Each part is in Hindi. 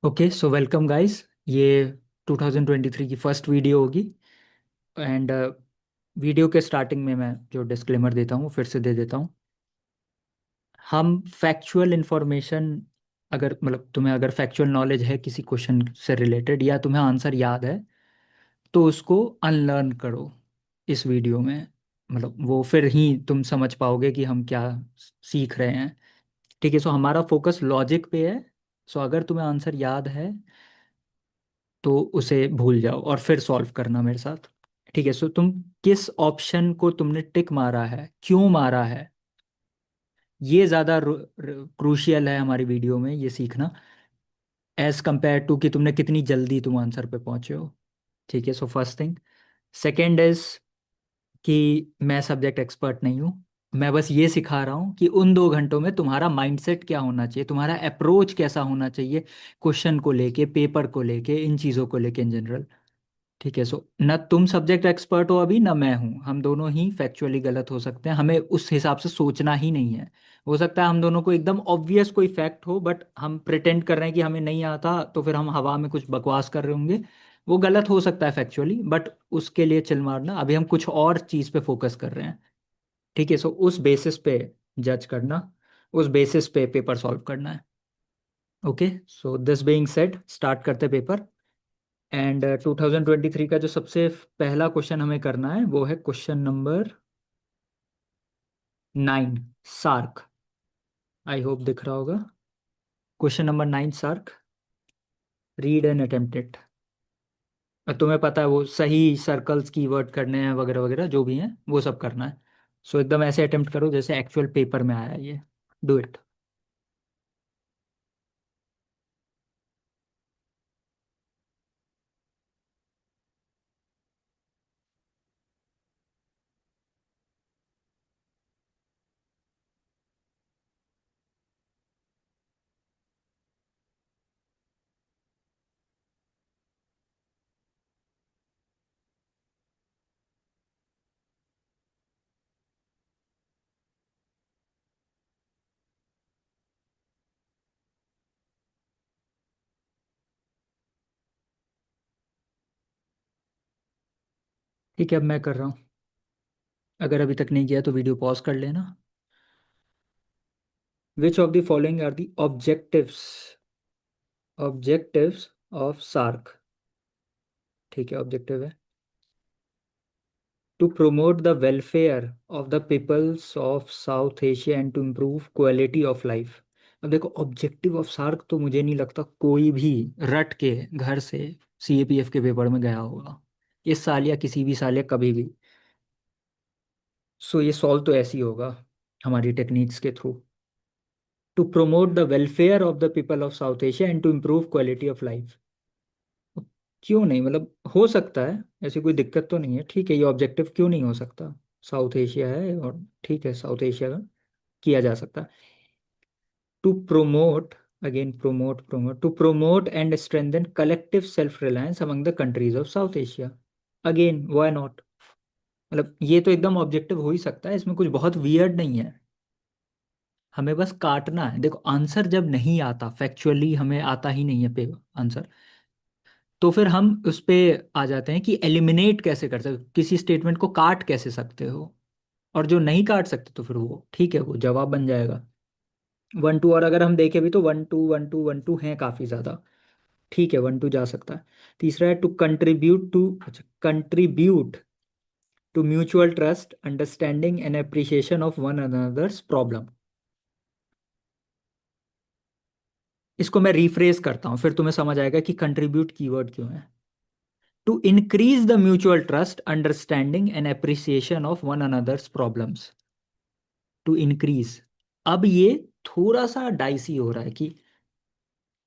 Okay so welcome guys. ये 2023 की फर्स्ट वीडियो होगी। एंड वीडियो के स्टार्टिंग में मैं जो डिस्क्लेमर देता हूँ वो फिर से दे देता हूँ। हम फैक्चुअल इंफॉर्मेशन, अगर मतलब तुम्हें अगर फैक्चुअल नॉलेज है किसी क्वेश्चन से रिलेटेड या तुम्हें आंसर याद है तो उसको अनलर्न करो इस वीडियो में। मतलब वो फिर ही तुम समझ पाओगे कि हम क्या सीख रहे हैं। ठीक है, सो हमारा फोकस लॉजिक पे है। सो अगर तुम्हें आंसर याद है तो उसे भूल जाओ और फिर सॉल्व करना मेरे साथ। ठीक है, सो तुम किस ऑप्शन को तुमने टिक मारा है, क्यों मारा है, ये ज़्यादा क्रूशियल है हमारी वीडियो में ये सीखना, एज कंपेयर टू कि तुमने कितनी जल्दी तुम आंसर पे पहुंचे हो। ठीक है, so first thing. Second is कि मैं सब्जेक्ट एक्सपर्ट नहीं हूँ। मैं बस ये सिखा रहा हूँ कि उन 2 घंटों में तुम्हारा माइंडसेट क्या होना चाहिए, तुम्हारा अप्रोच कैसा होना चाहिए क्वेश्चन को लेके, पेपर को लेके, इन चीज़ों को लेके इन जनरल। ठीक है, सो न तुम सब्जेक्ट एक्सपर्ट हो अभी, न मैं हूँ। हम दोनों ही फैक्चुअली गलत हो सकते हैं, हमें उस हिसाब से सोचना ही नहीं है। हो सकता है हम दोनों को एकदम ऑब्वियस कोई फैक्ट हो बट हम प्रिटेंड कर रहे हैं कि हमें नहीं आता, तो फिर हम हवा में कुछ बकवास कर रहे होंगे। वो गलत हो सकता है फैक्चुअली, बट उसके लिए चिल मारना। अभी हम कुछ और चीज़ पे फोकस कर रहे हैं। ठीक है, सो उस बेसिस पे जज करना, उस बेसिस पे पेपर सॉल्व करना है। Okay, so this being said start करते पेपर। एंड 2023 का जो सबसे पहला क्वेश्चन हमें करना है वो है question number 9, SAARC. I hope दिख रहा होगा। Question number 9 SAARC, read and attempt it. तुम्हें पता है वो सही सर्कल्स कीवर्ड करने हैं वगैरह वगैरह जो भी हैं वो सब करना है। सो एकदम ऐसे अटेम्प्ट करो जैसे एक्चुअल पेपर में आया है ये। Do it. ठीक है, अब मैं कर रहा हूँ। अगर अभी तक नहीं किया तो वीडियो पॉज कर लेना। Which of the following are the objectives of SAARC. ठीक है, ऑब्जेक्टिव है to promote the welfare of the peoples of South Asia and to improve quality of life। अब देखो, ऑब्जेक्टिव ऑफ सार्क तो मुझे नहीं लगता कोई भी रट के घर से सीएपीएफ के पेपर में गया होगा इस साल या किसी भी साल या कभी भी। सो ये सॉल्व तो ऐसे ही होगा हमारी टेक्निक्स के थ्रू। To promote the welfare of the people of South Asia and to improve quality of life. क्यों नहीं, मतलब हो सकता है, ऐसी कोई दिक्कत तो नहीं है। ठीक है, ये ऑब्जेक्टिव क्यों नहीं हो सकता, साउथ एशिया है और ठीक है साउथ एशिया का किया जा सकता है। To promote, again promote to promote and strengthen collective self reliance among the countries of South Asia. Again why not. मतलब ये तो एकदम ऑब्जेक्टिव हो ही सकता है, इसमें कुछ बहुत वियर्ड नहीं है। हमें बस काटना है। देखो, आंसर जब नहीं आता, फैक्चुअली हमें आता ही नहीं है पे आंसर, तो फिर हम उस पे आ जाते हैं कि एलिमिनेट कैसे कर सकते हो, किसी स्टेटमेंट को काट कैसे सकते हो। और जो नहीं काट सकते तो फिर वो ठीक है, वो जवाब बन जाएगा। 1 2, और अगर हम देखें भी तो 1 2 1 2 1 2 हैं काफ़ी ज़्यादा। ठीक है, 1 2 जा सकता है। तीसरा है टू कंट्रीब्यूट टू, अच्छा, contribute to mutual trust understanding and appreciation of one another's problem. इसको मैं रिफ्रेज करता हूँ फिर तुम्हें समझ आएगा कि कंट्रीब्यूट कीवर्ड क्यों है। To increase the mutual trust understanding and appreciation of one another's problems. To increase, अब ये थोड़ा सा डाइसी हो रहा है कि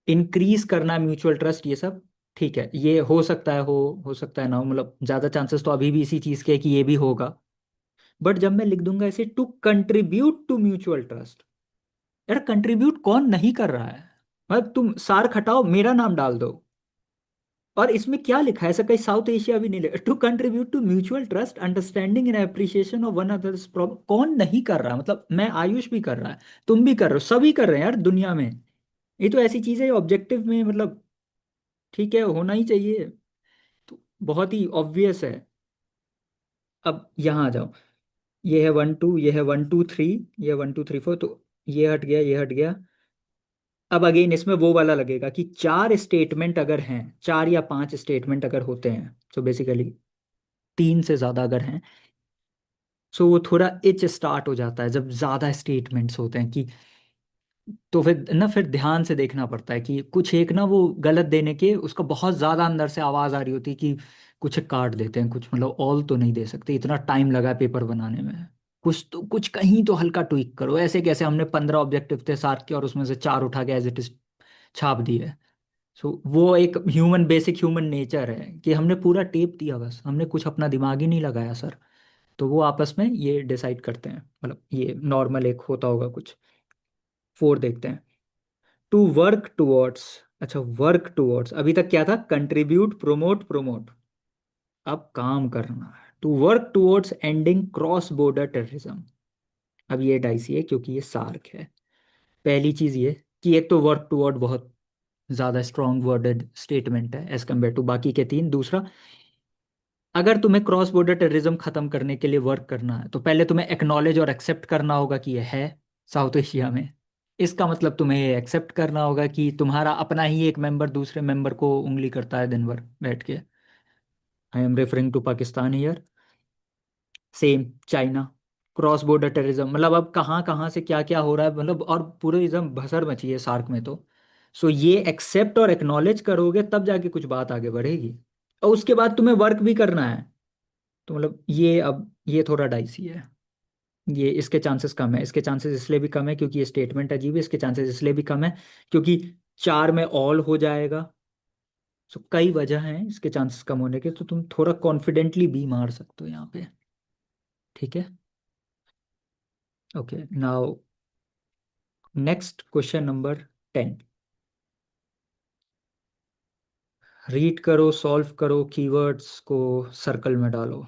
इंक्रीज करना म्यूचुअल ट्रस्ट ये सब। ठीक है, ये हो सकता है, हो सकता है ना हो, मतलब ज्यादा चांसेस तो अभी भी इसी चीज के है कि ये भी होगा। बट जब मैं लिख दूंगा इसे to contribute to mutual trust, यार कंट्रीब्यूट कौन नहीं कर रहा है। मतलब तुम सार खटाओ, मेरा नाम डाल दो, और इसमें क्या लिखा है, ऐसा कहीं साउथ एशिया भी नहीं लिखा। To contribute to mutual trust understanding and appreciation of one others problem. कौन नहीं कर रहा, मतलब मैं, आयुष भी कर रहा है, तुम भी कर रहे हो, सभी कर रहे हैं यार दुनिया में। ये तो ऐसी चीज है ऑब्जेक्टिव में, मतलब ठीक है, होना ही चाहिए। तो बहुत ही ऑब्वियस है। अब यहाँ आ जाओ। ये है 1 2, ये है 1 2 3, ये 1 2 3 4, तो ये हट गया, ये हट गया। अब अगेन इसमें वो वाला लगेगा कि चार स्टेटमेंट अगर हैं, चार या पांच स्टेटमेंट अगर होते हैं, तो बेसिकली तीन से ज्यादा अगर हैं, सो वो थोड़ा इच स्टार्ट हो जाता है जब ज्यादा स्टेटमेंट्स होते हैं कि। तो फिर ध्यान से देखना पड़ता है कि कुछ एक ना वो गलत देने के उसका बहुत ज्यादा अंदर से आवाज आ रही होती है कि कुछ काट देते हैं, कुछ मतलब ऑल तो नहीं दे सकते, इतना टाइम लगा है पेपर बनाने में। कुछ तो कुछ कहीं तो हल्का ट्विक करो। ऐसे कैसे हमने 15 ऑब्जेक्टिव थे साथ के और उसमें से चार उठा के एज इट इज छाप दिए। सो वो एक बेसिक ह्यूमन नेचर है कि हमने पूरा टेप दिया, बस हमने कुछ अपना दिमाग ही नहीं लगाया सर। तो वो आपस में ये डिसाइड करते हैं, मतलब ये नॉर्मल एक होता होगा कुछ। फोर देखते हैं। To work towards. अच्छा, वर्क टुवर्ड्स अभी तक क्या था? Contribute, promote, promote. अब काम करना है। To work towards ending cross border terrorism. अब ये डाइसी है क्योंकि ये सार्क है। पहली चीज ये कि एक तो वर्क टुवर्ड बहुत ज्यादा स्ट्रॉन्ग वर्डेड स्टेटमेंट है एज कम्पेयर टू बाकी के तीन। दूसरा, अगर तुम्हें क्रॉस बॉर्डर टेररिज्म खत्म करने के लिए वर्क करना है तो पहले तुम्हें एक्नॉलेज और एक्सेप्ट करना होगा कि यह है साउथ एशिया में। इसका मतलब तुम्हें ये एक्सेप्ट करना होगा कि तुम्हारा अपना ही एक मेंबर दूसरे मेंबर को उंगली करता है दिन भर बैठ के। I am referring to Pakistan here. Same China. Cross border terrorism मतलब अब कहाँ कहाँ से क्या क्या हो रहा है, मतलब और पूरे एकदम भसड़ मची है सार्क में तो। सो ये एक्सेप्ट और एक्नॉलेज करोगे तब जाके कुछ बात आगे बढ़ेगी। और उसके बाद तुम्हें वर्क भी करना है। तो मतलब ये अब ये थोड़ा डाइसी है। ये इसके चांसेस कम है। इसके चांसेस इसलिए भी कम है क्योंकि ये स्टेटमेंट अजीब है। इसके चांसेस इसलिए भी कम है क्योंकि चार में ऑल हो जाएगा। सो कई वजह हैं इसके चांसेस कम होने के, तो तुम थोड़ा कॉन्फिडेंटली भी मार सकते हो यहाँ पे। ठीक है। Okay, now next question number 10। Read करो, सॉल्व करो, कीवर्ड्स को सर्कल में डालो।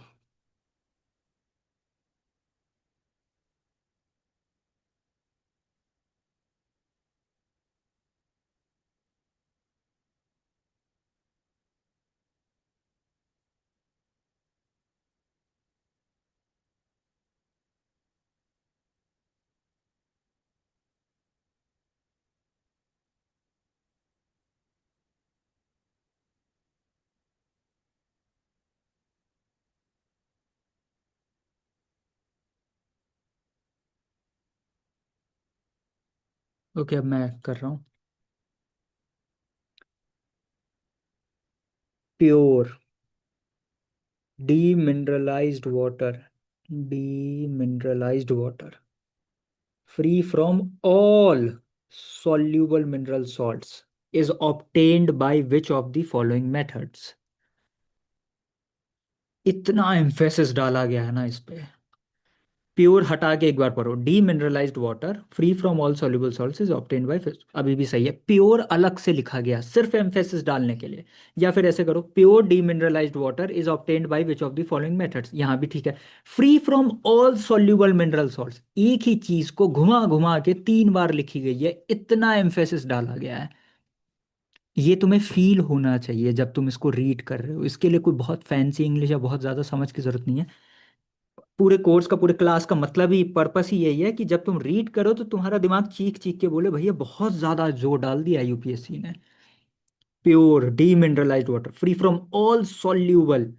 ओके, अब मैं कर रहा हूँ। Pure demineralised water, demineralised water free from all soluble mineral salts is obtained by which of the following methods? इतना एम्फेसिस डाला गया है ना इस पे। प्योर हटा के एक बार पढ़ो। Demineralised water free from all soluble salts is obtained by fish. अभी भी सही है, प्योर अलग से लिखा गया सिर्फ एम्फेसिस डालने के लिए। या फिर ऐसे करो, pure demineralised water is obtained by which of the following methods. यहाँ भी ठीक है। Free from all soluble mineral salts, एक ही चीज को घुमा घुमा के तीन बार लिखी गई है, इतना एम्फेसिस डाला गया है। ये तुम्हें फील होना चाहिए जब तुम इसको रीड कर रहे हो। इसके लिए कोई बहुत फैंसी इंग्लिश या बहुत ज्यादा समझ की जरूरत नहीं है। पूरे कोर्स का, पूरे क्लास का मतलब ही, पर्पस ही यही है कि जब तुम रीड करो तो तुम्हारा दिमाग चीख चीख के बोले भैया बहुत ज्यादा जोर डाल दिया यूपीएससी ने। Pure demineralised water free from all soluble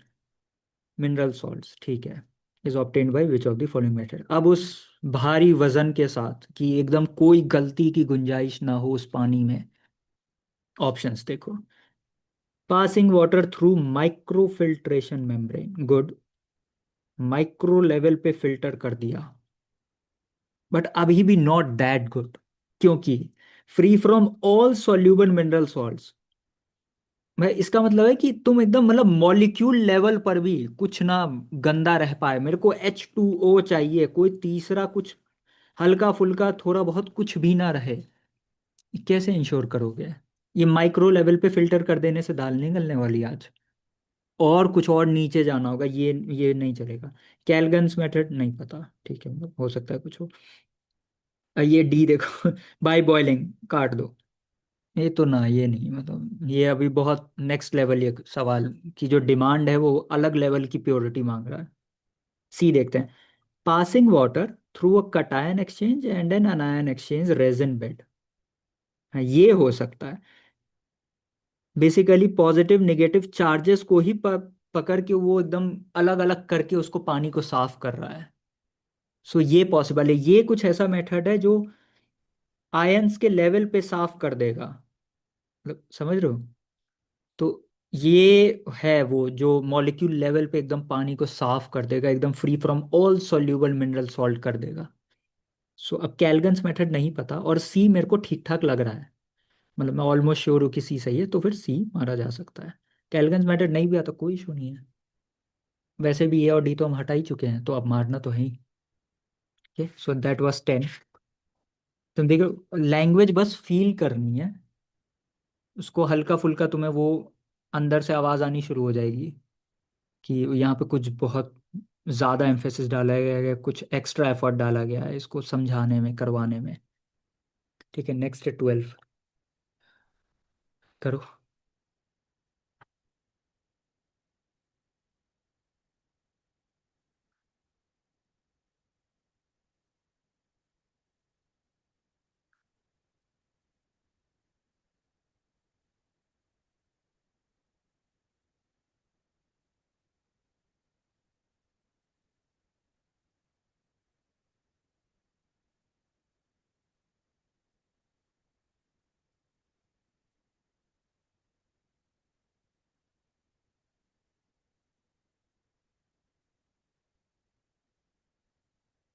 mineral salts, ठीक है, is obtained by which of the following method. अब उस भारी वजन के साथ कि एकदम कोई गलती की गुंजाइश ना हो उस पानी में, ऑप्शंस देखो। Passing water through micro filtration membrane, good. Micro level पे फिल्टर कर दिया, बट अभी भी नॉट दैट गुड। क्योंकि free from all soluble mineral salts, भाई इसका मतलब है कि तुम एकदम मतलब मॉलिक्यूल लेवल पर भी कुछ ना गंदा रह पाए। मेरे को H2O चाहिए, कोई तीसरा कुछ हल्का फुल्का थोड़ा बहुत कुछ भी ना रहे। ये कैसे इंश्योर करोगे? ये माइक्रो लेवल पे फिल्टर कर देने से दाल नहीं गलने वाली आज। और कुछ और नीचे जाना होगा, ये नहीं चलेगा। कैलगन्स मेथड नहीं पता, ठीक है, मतलब हो सकता है कुछ हो। ये डी देखो बाय बॉइलिंग काट दो। ये तो ना, ये नहीं, मतलब ये अभी बहुत नेक्स्ट लेवल, ये सवाल की जो डिमांड है वो अलग लेवल की प्योरिटी मांग रहा है। सी देखते हैं। Passing water through a cation exchange and an anion exchange resin bed. हाँ, ये हो सकता है। बेसिकली पॉजिटिव नेगेटिव चार्जेस को ही पकड़ के वो एकदम अलग अलग करके उसको पानी को साफ कर रहा है। सो ये पॉसिबल है, ये कुछ ऐसा मेथड है जो आयंस के लेवल पे साफ कर देगा। मतलब समझ रहे हो? तो ये है वो जो मॉलिक्यूल लेवल पे एकदम पानी को साफ कर देगा, एकदम free from all soluble mineral salt कर देगा। सो अब कैलगन्स मेथड नहीं पता, और सी मेरे को ठीक ठाक लग रहा है। मतलब मैं ऑलमोस्ट श्योर हूँ कि सी सही है, तो फिर सी मारा जा सकता है। कैलगन्स मेथड नहीं भी आता कोई इशू नहीं है। वैसे भी ए और डी तो हम हटा ही चुके हैं, तो अब मारना तो है ही। Okay, so that was 10। तुम देखो, लैंग्वेज बस फील करनी है उसको, हल्का फुल्का तुम्हें वो अंदर से आवाज़ आनी शुरू हो जाएगी कि यहाँ पे कुछ बहुत ज़्यादा एम्फेसिस डाला गया है, कुछ एक्स्ट्रा एफर्ट डाला गया है इसको समझाने में, करवाने में। ठीक है, नेक्स्ट है 12। करो।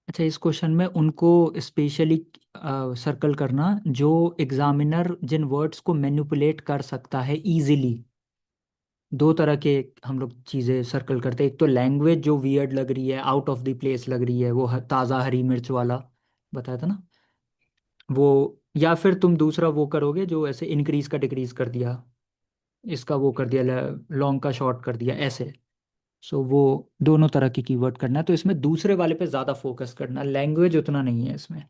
अच्छा, इस क्वेश्चन में उनको स्पेशली सर्कल करना जो एग्जामिनर जिन वर्ड्स को मैनिपुलेट कर सकता है इजीली। दो तरह के हम लोग चीज़ें सर्कल करते हैं। एक तो लैंग्वेज जो वियर्ड लग रही है, आउट ऑफ द प्लेस लग रही है, वो ताज़ा हरी मिर्च वाला बताया था ना वो। या फिर तुम दूसरा वो करोगे जो ऐसे इंक्रीज का डिक्रीज कर दिया, इसका वो कर दिया, लॉन्ग का शॉर्ट कर दिया, ऐसे। सो वो दोनों तरह की कीवर्ड करना है, तो इसमें दूसरे वाले पे ज़्यादा फोकस करना, लैंग्वेज उतना नहीं है इसमें।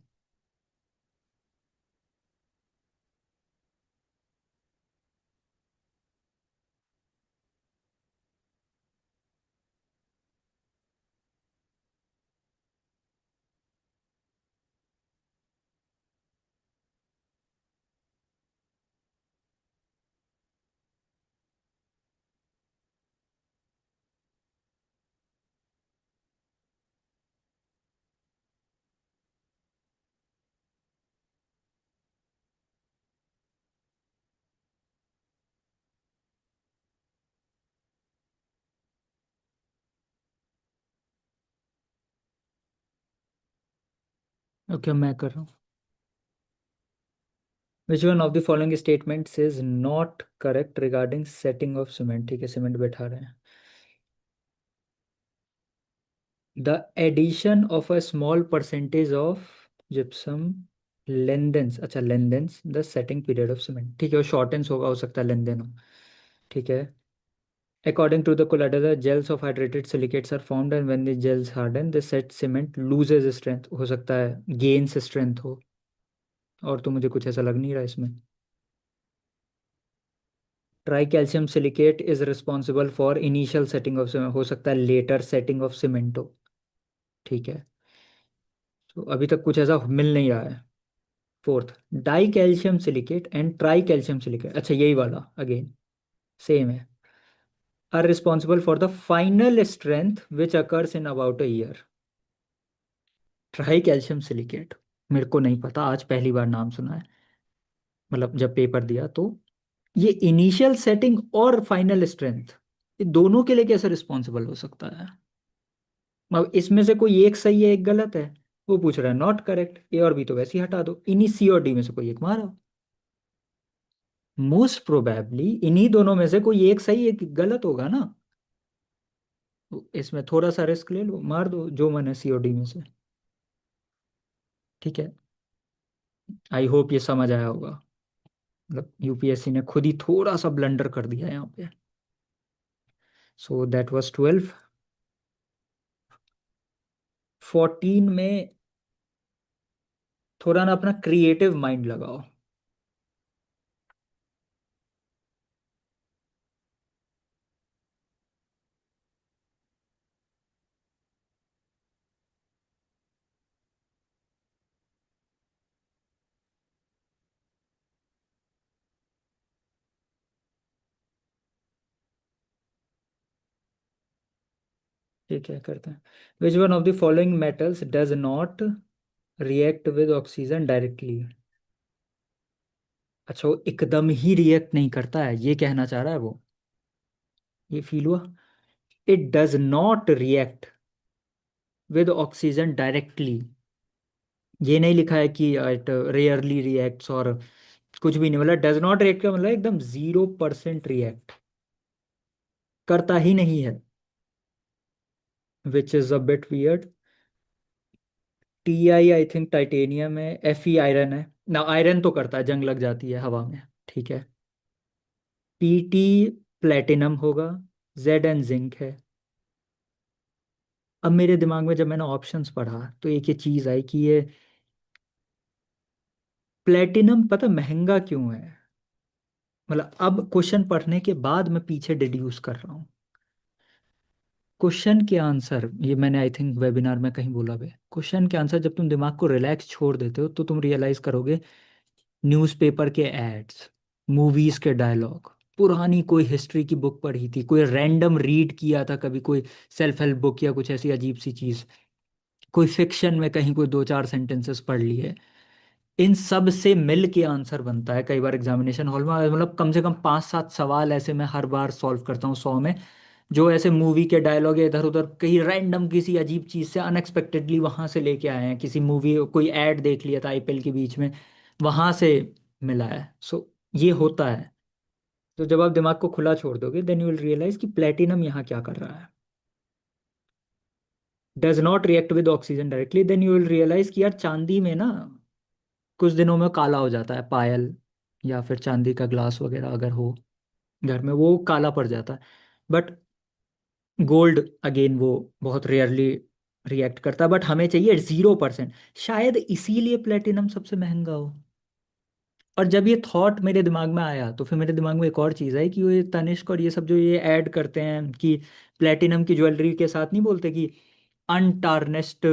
ओके, मैं कर रहा हूँ। Which one of the following statements is not correct regarding setting of cement? ठीक है, सीमेंट बैठा रहे हैं। The addition of a small percentage of gypsum lengthens, अच्छा lengthens the setting period of cement. ठीक है, वो शॉर्टेंस होगा, हो सकता है लेंदेन हो। ठीक है। According to the collateral, gels of hydrated silicates are formed and when the gels harden, the set cement loses strength। हो सकता है gains strength हो। और तो मुझे कुछ ऐसा लग नहीं रहा इसमें। Try calcium silicate is responsible for initial setting of cement. हो सकता है लेटर सेटिंग ऑफ सीमेंट हो। ठीक है। तो अभी तक कुछ ऐसा मिल नहीं रहा है। Fourth, di calcium silicate and tri calcium silicate, अच्छा यही वाला अगेन सेम है, are responsible for the final strength which occurs in about a year. Tri calcium silicate मेरे को नहीं पता, आज पहली बार नाम सुना है। मतलब जब पेपर दिया तो ये इनिशियल सेटिंग और फाइनल स्ट्रेंथ, ये दोनों के लिए कैसे रिस्पॉन्सिबल हो सकता है? अब इसमें से कोई एक सही है एक गलत है। वो पूछ रहा है नॉट करेक्ट, ए और बी तो वैसे ही हटा दो, इन्हीं सी और डी में से कोई एक मारो। मोस्ट प्रोबेबली इन्हीं दोनों में से कोई एक सही एक गलत होगा ना। तो इसमें थोड़ा सा रिस्क ले लो, मार दो जो मन है सी और डी में से। ठीक है। आई होप ये समझ आया होगा। मतलब यूपीएससी ने खुद ही थोड़ा सा ब्लंडर कर दिया यहाँ पे। सो दैट वाज 12। 14 में थोड़ा ना अपना क्रिएटिव माइंड लगाओ। ठीक है, करते हैं। विच one of the following metals does not react with oxygen directly? अच्छा, वो एकदम ही रिएक्ट नहीं करता है, ये कहना चाह रहा है वो। ये फील हुआ। It does not react with oxygen directly. ये नहीं लिखा है कि इट रेयरली रिएक्ट्स और कुछ भी नहीं, मतलब डज नॉट रिएक्ट का मतलब एकदम 0% रिएक्ट, करता ही नहीं है। Which is a bit weird. T I think titanium है, Fe आयरन है ना। आयरन तो करता है, जंग लग जाती है हवा में। ठीक है। Pt प्लेटिनम होगा। Zn जिंक है। अब मेरे दिमाग में जब मैंने ऑप्शंस पढ़ा तो एक ये चीज आई कि ये प्लेटिनम पता महंगा क्यों है। मतलब अब क्वेश्चन पढ़ने के बाद मैं पीछे डिड्यूस कर रहा हूँ। क्वेश्चन के आंसर, ये मैंने आई थिंक वेबिनार में कहीं बोला भी, क्वेश्चन के आंसर जब तुम दिमाग को रिलैक्स छोड़ देते हो तो तुम रियलाइज करोगे। न्यूज़पेपर के एड्स, मूवीज के डायलॉग, पुरानी कोई हिस्ट्री की बुक पढ़ी थी, कोई रैंडम रीड किया था कभी, कोई सेल्फ हेल्प बुक या कुछ ऐसी अजीब सी चीज, कोई फिक्शन में कहीं कोई 2-4 सेंटेंसेस पढ़ लिए, इन सब से मिल के आंसर बनता है कई बार एग्जामिनेशन हॉल में। मतलब कम से कम 5-7 सवाल ऐसे मैं हर बार सॉल्व करता हूँ 100 में, जो ऐसे मूवी के डायलॉग या इधर उधर कहीं रैंडम किसी अजीब चीज से अनएक्सपेक्टेडली वहां से लेके आए हैं, किसी मूवी कोई ऐड देख लिया था आईपीएल के बीच में, वहां से मिला है। सो ये होता है। तो जब आप दिमाग को खुला छोड़ दोगे देन यू विल रियलाइज कि प्लेटिनम यहाँ क्या कर रहा है। Does not react with oxygen directly, then you will realise कि यार चांदी में ना कुछ दिनों में काला हो जाता है, पायल या फिर चांदी का ग्लास वगैरह अगर हो घर में, वो काला पड़ जाता है। बट गोल्ड अगेन वो बहुत रेयरली रिएक्ट करता है, बट हमें चाहिए 0%। शायद इसीलिए प्लेटिनम सबसे महंगा हो। और जब ये थॉट मेरे दिमाग में आया तो फिर मेरे दिमाग में एक और चीज़ आई कि ये तनिष्क और ये सब जो ये ऐड करते हैं कि प्लेटिनम की ज्वेलरी के साथ नहीं बोलते कि अनटार्निस्ड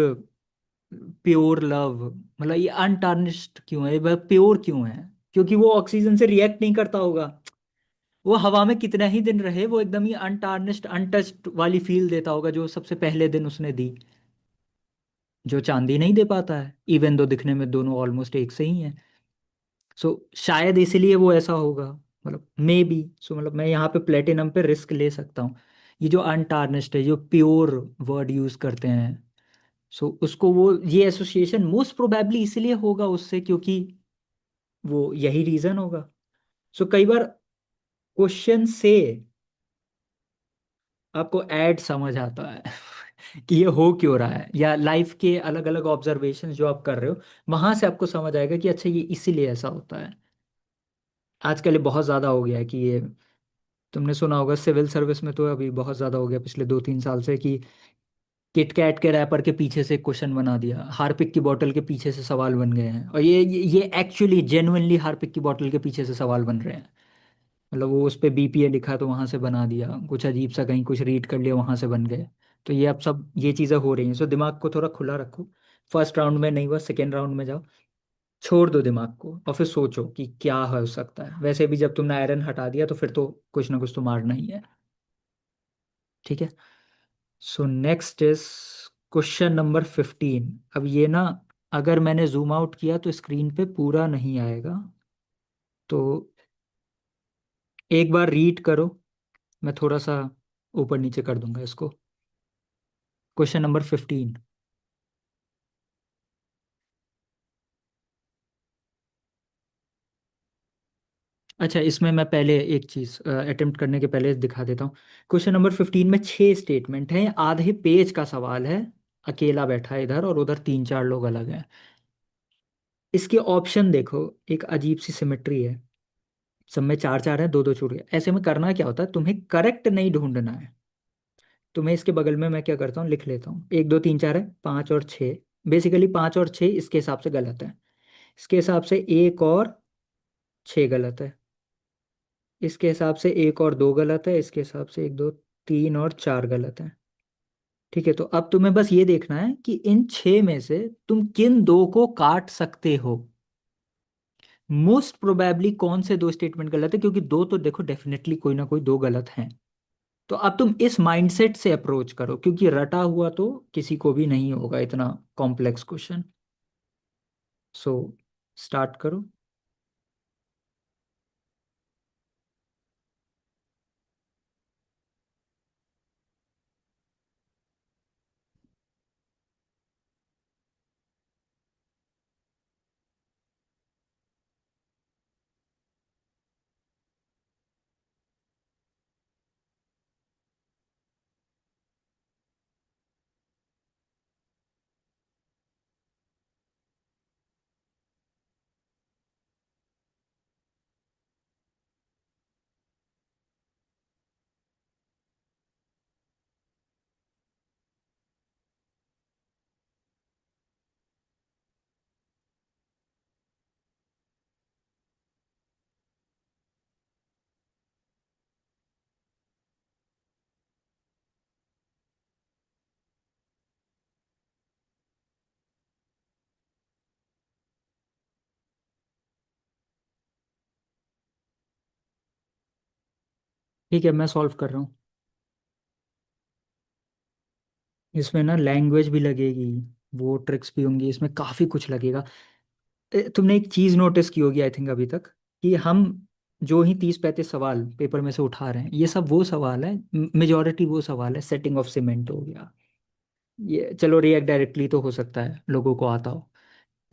प्योर लव, मतलब ये अनटार्निस्ड क्यों है, ये प्योर क्यों है? क्योंकि वो ऑक्सीजन से रिएक्ट नहीं करता होगा। वो हवा में कितना ही दिन रहे वो एकदम ही अनटार्निस्ड अनटच्ड वाली फील देता होगा, जो सबसे पहले दिन उसने दी, जो चांदी नहीं दे पाता है, इवन दो दिखने में दोनों ऑलमोस्ट एक से ही हैं। सो शायद इसलिए वो ऐसा होगा, मतलब मे बी। सो मतलब मैं यहाँ पे प्लेटिनम पे रिस्क ले सकता हूँ। ये जो अनटार्निस्ड है, जो प्योर वर्ड यूज करते हैं, सो उसको वो ये एसोसिएशन मोस्ट प्रोबेबली इसलिए होगा उससे, क्योंकि वो यही रीजन होगा। सो कई बार क्वेश्चन से आपको ऐड समझ आता है कि ये हो क्यों रहा है, या लाइफ के अलग अलग ऑब्जर्वेशंस जो आप कर रहे हो वहां से आपको समझ आएगा कि अच्छा ये इसीलिए ऐसा होता है। आजकल ये बहुत ज़्यादा हो गया है कि ये, तुमने सुना होगा सिविल सर्विस में तो अभी बहुत ज़्यादा हो गया पिछले 2-3 साल से कि किटकैट के रैपर के पीछे से क्वेश्चन बना दिया, हार्पिक की बोतल के पीछे से सवाल बन गए हैं, और ये एक्चुअली जेन्युइनली हार्पिक की बोतल के पीछे से सवाल बन रहे हैं। मतलब वो उस पर बीपीए लिखा तो वहां से बना दिया, कुछ अजीब सा कहीं कुछ रीड कर लिया वहां से बन गए। तो ये अब सब ये चीज़ें हो रही हैं। सो दिमाग को थोड़ा खुला रखो। फर्स्ट राउंड में नहीं हुआ, सेकेंड राउंड में जाओ, छोड़ दो दिमाग को और फिर सोचो कि क्या हो सकता है। वैसे भी जब तुमने आयरन हटा दिया तो फिर तो कुछ ना कुछ तो मारना ही है। ठीक है। So next is question number 15। अब ये ना, अगर मैंने जूम आउट किया तो स्क्रीन पे पूरा नहीं आएगा, तो एक बार रीड करो, मैं थोड़ा सा ऊपर नीचे कर दूंगा इसको। Question number 15। अच्छा, इसमें मैं पहले एक चीज अटेम्प्ट करने के पहले दिखा देता हूँ। क्वेश्चन नंबर 15 में 6 स्टेटमेंट हैं, आधे पेज का सवाल है। अकेला बैठा है इधर और उधर 3-4 लोग अलग हैं। इसके ऑप्शन देखो, एक अजीब सी सिमेट्री है, सब में 4-4 है, 2-2 छूट गए। ऐसे में करना क्या होता है, तुम्हें करेक्ट नहीं ढूंढना है। तुम्हें इसके बगल में मैं क्या करता हूँ, लिख लेता हूँ 1 2 3 4 है, 5 और 6। बेसिकली 5 और 6 इसके हिसाब से गलत है, इसके हिसाब से 1 और 6 गलत है, इसके हिसाब से 1 और 2 गलत है, इसके हिसाब से 1 2 3 और 4 गलत है। ठीक है, तो अब तुम्हें बस ये देखना है कि इन 6 में से तुम किन दो को काट सकते हो। मोस्ट प्रोबेबली कौन से 2 स्टेटमेंट गलत है, क्योंकि दो तो देखो डेफिनेटली कोई ना कोई दो गलत हैं। तो अब तुम इस माइंडसेट से अप्रोच करो, क्योंकि रटा हुआ तो किसी को भी नहीं होगा इतना कॉम्प्लेक्स क्वेश्चन। सो स्टार्ट करो। ठीक है, मैं सॉल्व कर रहा हूँ। इसमें ना लैंग्वेज भी लगेगी, वो ट्रिक्स भी होंगी, इसमें काफ़ी कुछ लगेगा। तुमने एक चीज़ नोटिस की होगी आई थिंक अभी तक, कि हम जो ही 30-35 सवाल पेपर में से उठा रहे हैं, ये सब वो सवाल है, मेजोरिटी वो सवाल है। सेटिंग ऑफ सीमेंट हो गया, ये चलो रिएक्ट डायरेक्टली तो हो सकता है लोगों को आता हो।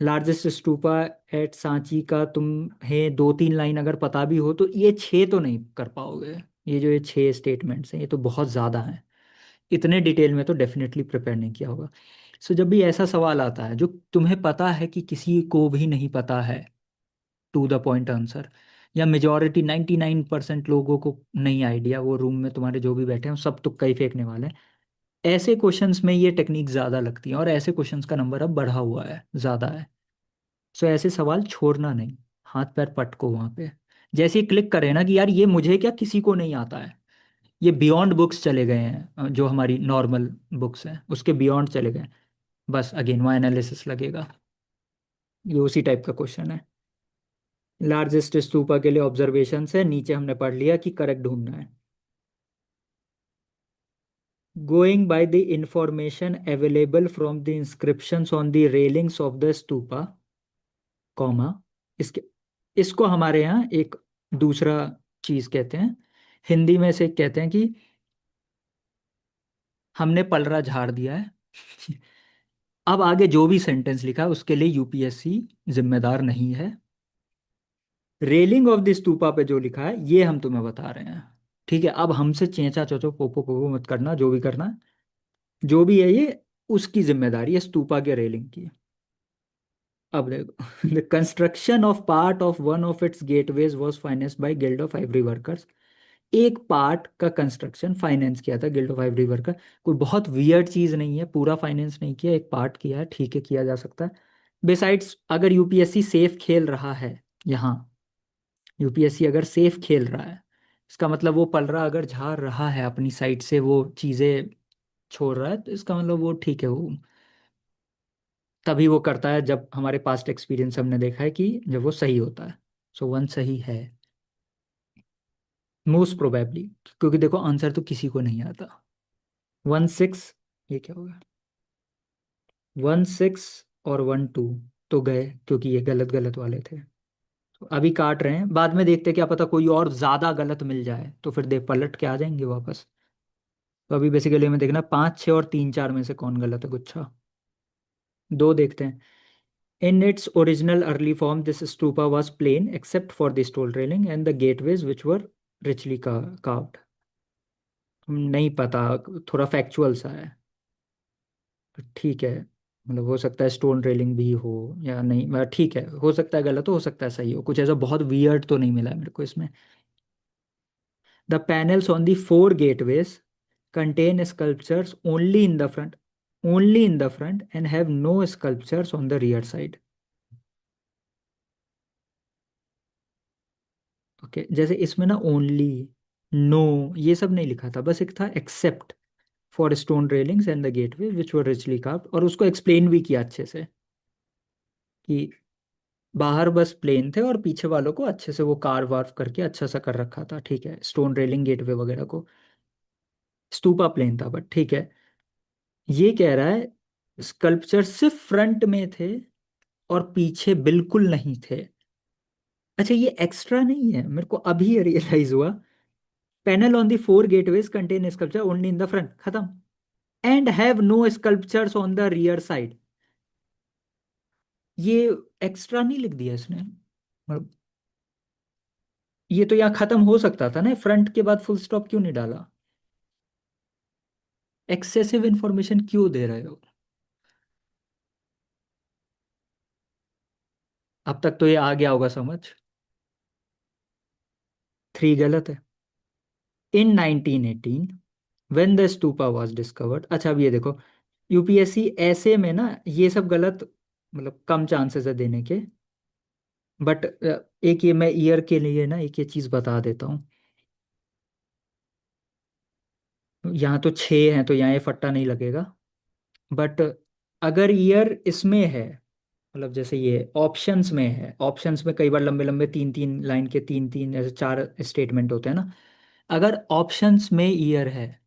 लार्जेस्ट स्तूपा एट सांची का तुम्हें 2-3 लाइन अगर पता भी हो तो ये 6 तो नहीं कर पाओगे। ये जो ये 6 स्टेटमेंट्स हैं ये तो बहुत ज़्यादा हैं, इतने डिटेल में तो डेफिनेटली प्रिपेयर नहीं किया होगा। सो जब भी ऐसा सवाल आता है जो तुम्हें पता है कि किसी को भी नहीं पता है, टू द पॉइंट आंसर, या मेजोरिटी 99% लोगों को नहीं आइडिया, वो रूम में तुम्हारे जो भी बैठे हैं सब तुक्का ही फेंकने वाले हैं, ऐसे क्वेश्चंस में ये टेक्निक ज़्यादा लगती है, और ऐसे क्वेश्चंस का नंबर अब बढ़ा हुआ है, ज़्यादा है। सो ऐसे सवाल छोड़ना नहीं, हाथ पैर पटको वहाँ पे। जैसे ही क्लिक करें ना कि यार ये मुझे क्या किसी को नहीं आता है, ये बियॉन्ड बुक्स चले गए हैं, जो हमारी नॉर्मल बुक्स हैं उसके बियॉन्ड चले गए हैं, बस अगेन वहाँ एनालिसिस लगेगा। ये उसी टाइप का क्वेश्चन है। लार्जेस्ट स्तूपा के लिए ऑब्जर्वेशन है, नीचे हमने पढ़ लिया कि करेक्ट ढूंढना है। Going by the information available from the inscriptions on the railings of the stupa, comma, इसके, इसको हमारे यहाँ एक दूसरा चीज कहते हैं, हिंदी में से कहते हैं कि हमने पलरा झाड़ दिया है। अब आगे जो भी सेंटेंस लिखा है उसके लिए यूपीएससी जिम्मेदार नहीं है। रेलिंग ऑफ द स्तूपा पे जो लिखा है ये हम तुम्हें बता रहे हैं। ठीक है, अब हमसे चेंचा चोचो पोपो पोपो मत करना, जो भी करना है, जो भी है ये उसकी जिम्मेदारी है, स्तूपा के रेलिंग की। अब देखो, the construction of part of one of its gateways was financed by guild of Ivory workers. एक पार्ट का कंस्ट्रक्शन फाइनेंस किया था गिल्ड ऑफ आइवरी वर्कर। कोई बहुत वियर्ड चीज नहीं है, पूरा फाइनेंस नहीं किया, एक पार्ट किया है, ठीक है, किया जा सकता है। बिसाइड्स, अगर यूपीएससी सेफ खेल रहा है यहाँ, यूपीएससी अगर सेफ खेल रहा है, इसका मतलब वो पलरा अगर झाड़ रहा है अपनी साइड से, वो चीजें छोड़ रहा है, तो इसका मतलब वो ठीक है, वो तभी वो करता है जब हमारे पास्ट एक्सपीरियंस हमने देखा है कि जब वो सही होता है। सो वन सही है, मोस्ट प्रोबेबली, क्योंकि देखो आंसर तो किसी को नहीं आता। 1-6, ये क्या होगा, 1-6 और 1-2 तो गए, क्योंकि ये गलत गलत वाले थे। तो अभी काट रहे हैं, बाद में देखते हैं, क्या पता कोई और ज्यादा गलत मिल जाए तो फिर दे पलट के आ जाएंगे वापस। तो अभी बेसिकली हमें देखना 5-6 और 3-4 में से कौन गलत है, गुच्छा दो देखते हैं। In its original early form, this stupa was plain except for the stone railing and the gateways which were richly carved. नहीं पता, थोड़ा फैक्चुअल सा है। ठीक है, मतलब हो सकता है स्टोन रेलिंग भी हो या नहीं, मतलब ठीक है, हो सकता है गलत हो सकता है सही हो, कुछ ऐसा बहुत वियर्ड तो नहीं मिला मेरे को इसमें। The panels on the 4 gateways contain sculptures only in the front and have no sculptures on the rear side. Okay, जैसे इसमें ना ओनली, नो, ये सब नहीं लिखा था, बस एक था except for stone railings and the gateway which were richly carved, और उसको एक्सप्लेन भी किया अच्छे से कि बाहर बस प्लेन थे और पीछे वालों को अच्छे से वो कार्व वार्व करके अच्छा सा कर रखा था, ठीक है, स्टोन रेलिंग गेटवे वगैरह को। स्तूपा प्लेन था, बट ठीक है। ये कह रहा है स्कल्पचर सिर्फ फ्रंट में थे और पीछे बिल्कुल नहीं थे। अच्छा, ये एक्स्ट्रा नहीं है, मेरे को अभी रियलाइज हुआ। Panel on the four gateways contain sculpture only in the front, खत्म। And have no sculptures on the rear side. ये एक्स्ट्रा नहीं लिख दिया इसने, मतलब ये तो यहाँ खत्म हो सकता था ना, फ्रंट के बाद फुल स्टॉप क्यों नहीं डाला? एक्सेसिव इंफॉर्मेशन क्यों दे रहे हो? अब तक तो ये आ गया होगा समझ। थ्री गलत है। इन 1918 when the stupa was discovered. अच्छा, अब ये देखो, यूपीएससी ऐसे में ना ये सब गलत, मतलब कम चांसेस है देने के। बट एक ये मैं ईयर के लिए ना एक ये चीज बता देता हूँ। यहाँ तो छः हैं तो यहाँ ये फट्टा नहीं लगेगा। बट अगर ईयर इसमें है, मतलब जैसे ये ऑप्शंस में है, ऑप्शंस में कई बार लंबे लंबे तीन तीन लाइन के तीन तीन ऐसे चार स्टेटमेंट होते हैं ना। अगर ऑप्शंस में ईयर है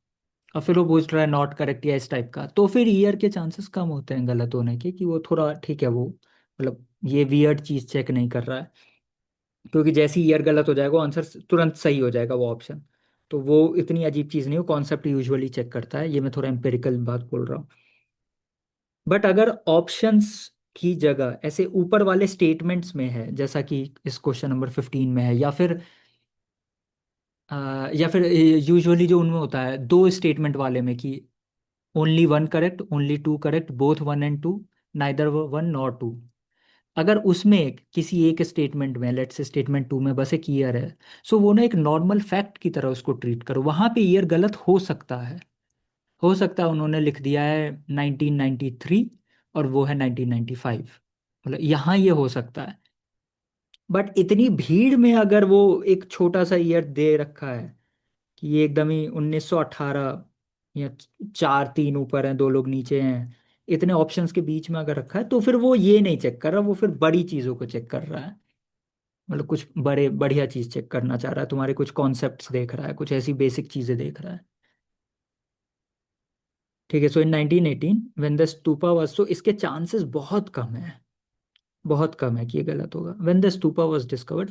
और फिर वो पूछ रहा है नॉट करेक्ट या इस टाइप का, तो फिर ईयर के चांसेस कम होते हैं गलत होने के, कि वो थोड़ा ठीक है, वो मतलब ये वियर्ड चीज चेक नहीं कर रहा है। क्योंकि जैसे ही ईयर गलत हो जाएगा आंसर तुरंत सही हो जाएगा वो ऑप्शन। तो वो इतनी अजीब चीज़ नहीं हो, कॉन्सेप्ट यूजुअली चेक करता है, ये मैं थोड़ा एम्पिरिकल बात बोल रहा हूँ। बट अगर ऑप्शंस की जगह ऐसे ऊपर वाले स्टेटमेंट्स में है, जैसा कि इस क्वेश्चन नंबर 15 में है, या फिर यूजुअली जो उनमें होता है दो स्टेटमेंट वाले में, कि only one correct, only two correct, both one and two, neither one nor two. अगर उसमें किसी एक स्टेटमेंट में, लेट्स से स्टेटमेंट टू में बस एक ईयर है, सो वो ना एक नॉर्मल फैक्ट की तरह उसको ट्रीट करो। वहां पे ईयर गलत हो सकता है। हो सकता है उन्होंने लिख दिया है 1993 और वो है 1995, मतलब यहाँ ये हो सकता है। बट इतनी भीड़ में अगर वो एक छोटा सा ईयर दे रखा है कि ये एकदम ही 1918, या चार तीन ऊपर हैं दो लोग नीचे हैं, इतने ऑप्शंस के बीच में अगर रखा है, तो फिर वो ये नहीं चेक कर रहा, वो फिर बड़ी चीज़ों को चेक कर रहा है। मतलब कुछ बड़े बढ़िया चीज़ चेक करना चाह रहा है, तुम्हारे कुछ कॉन्सेप्ट्स देख रहा है, कुछ ऐसी बेसिक चीज़ें देख रहा है। ठीक है, सो इन 1918 व्हेन द स्तूपा वाज, सो इसके चांसेस बहुत कम है, बहुत कम है कि ये गलत होगा। When the stupa was discovered.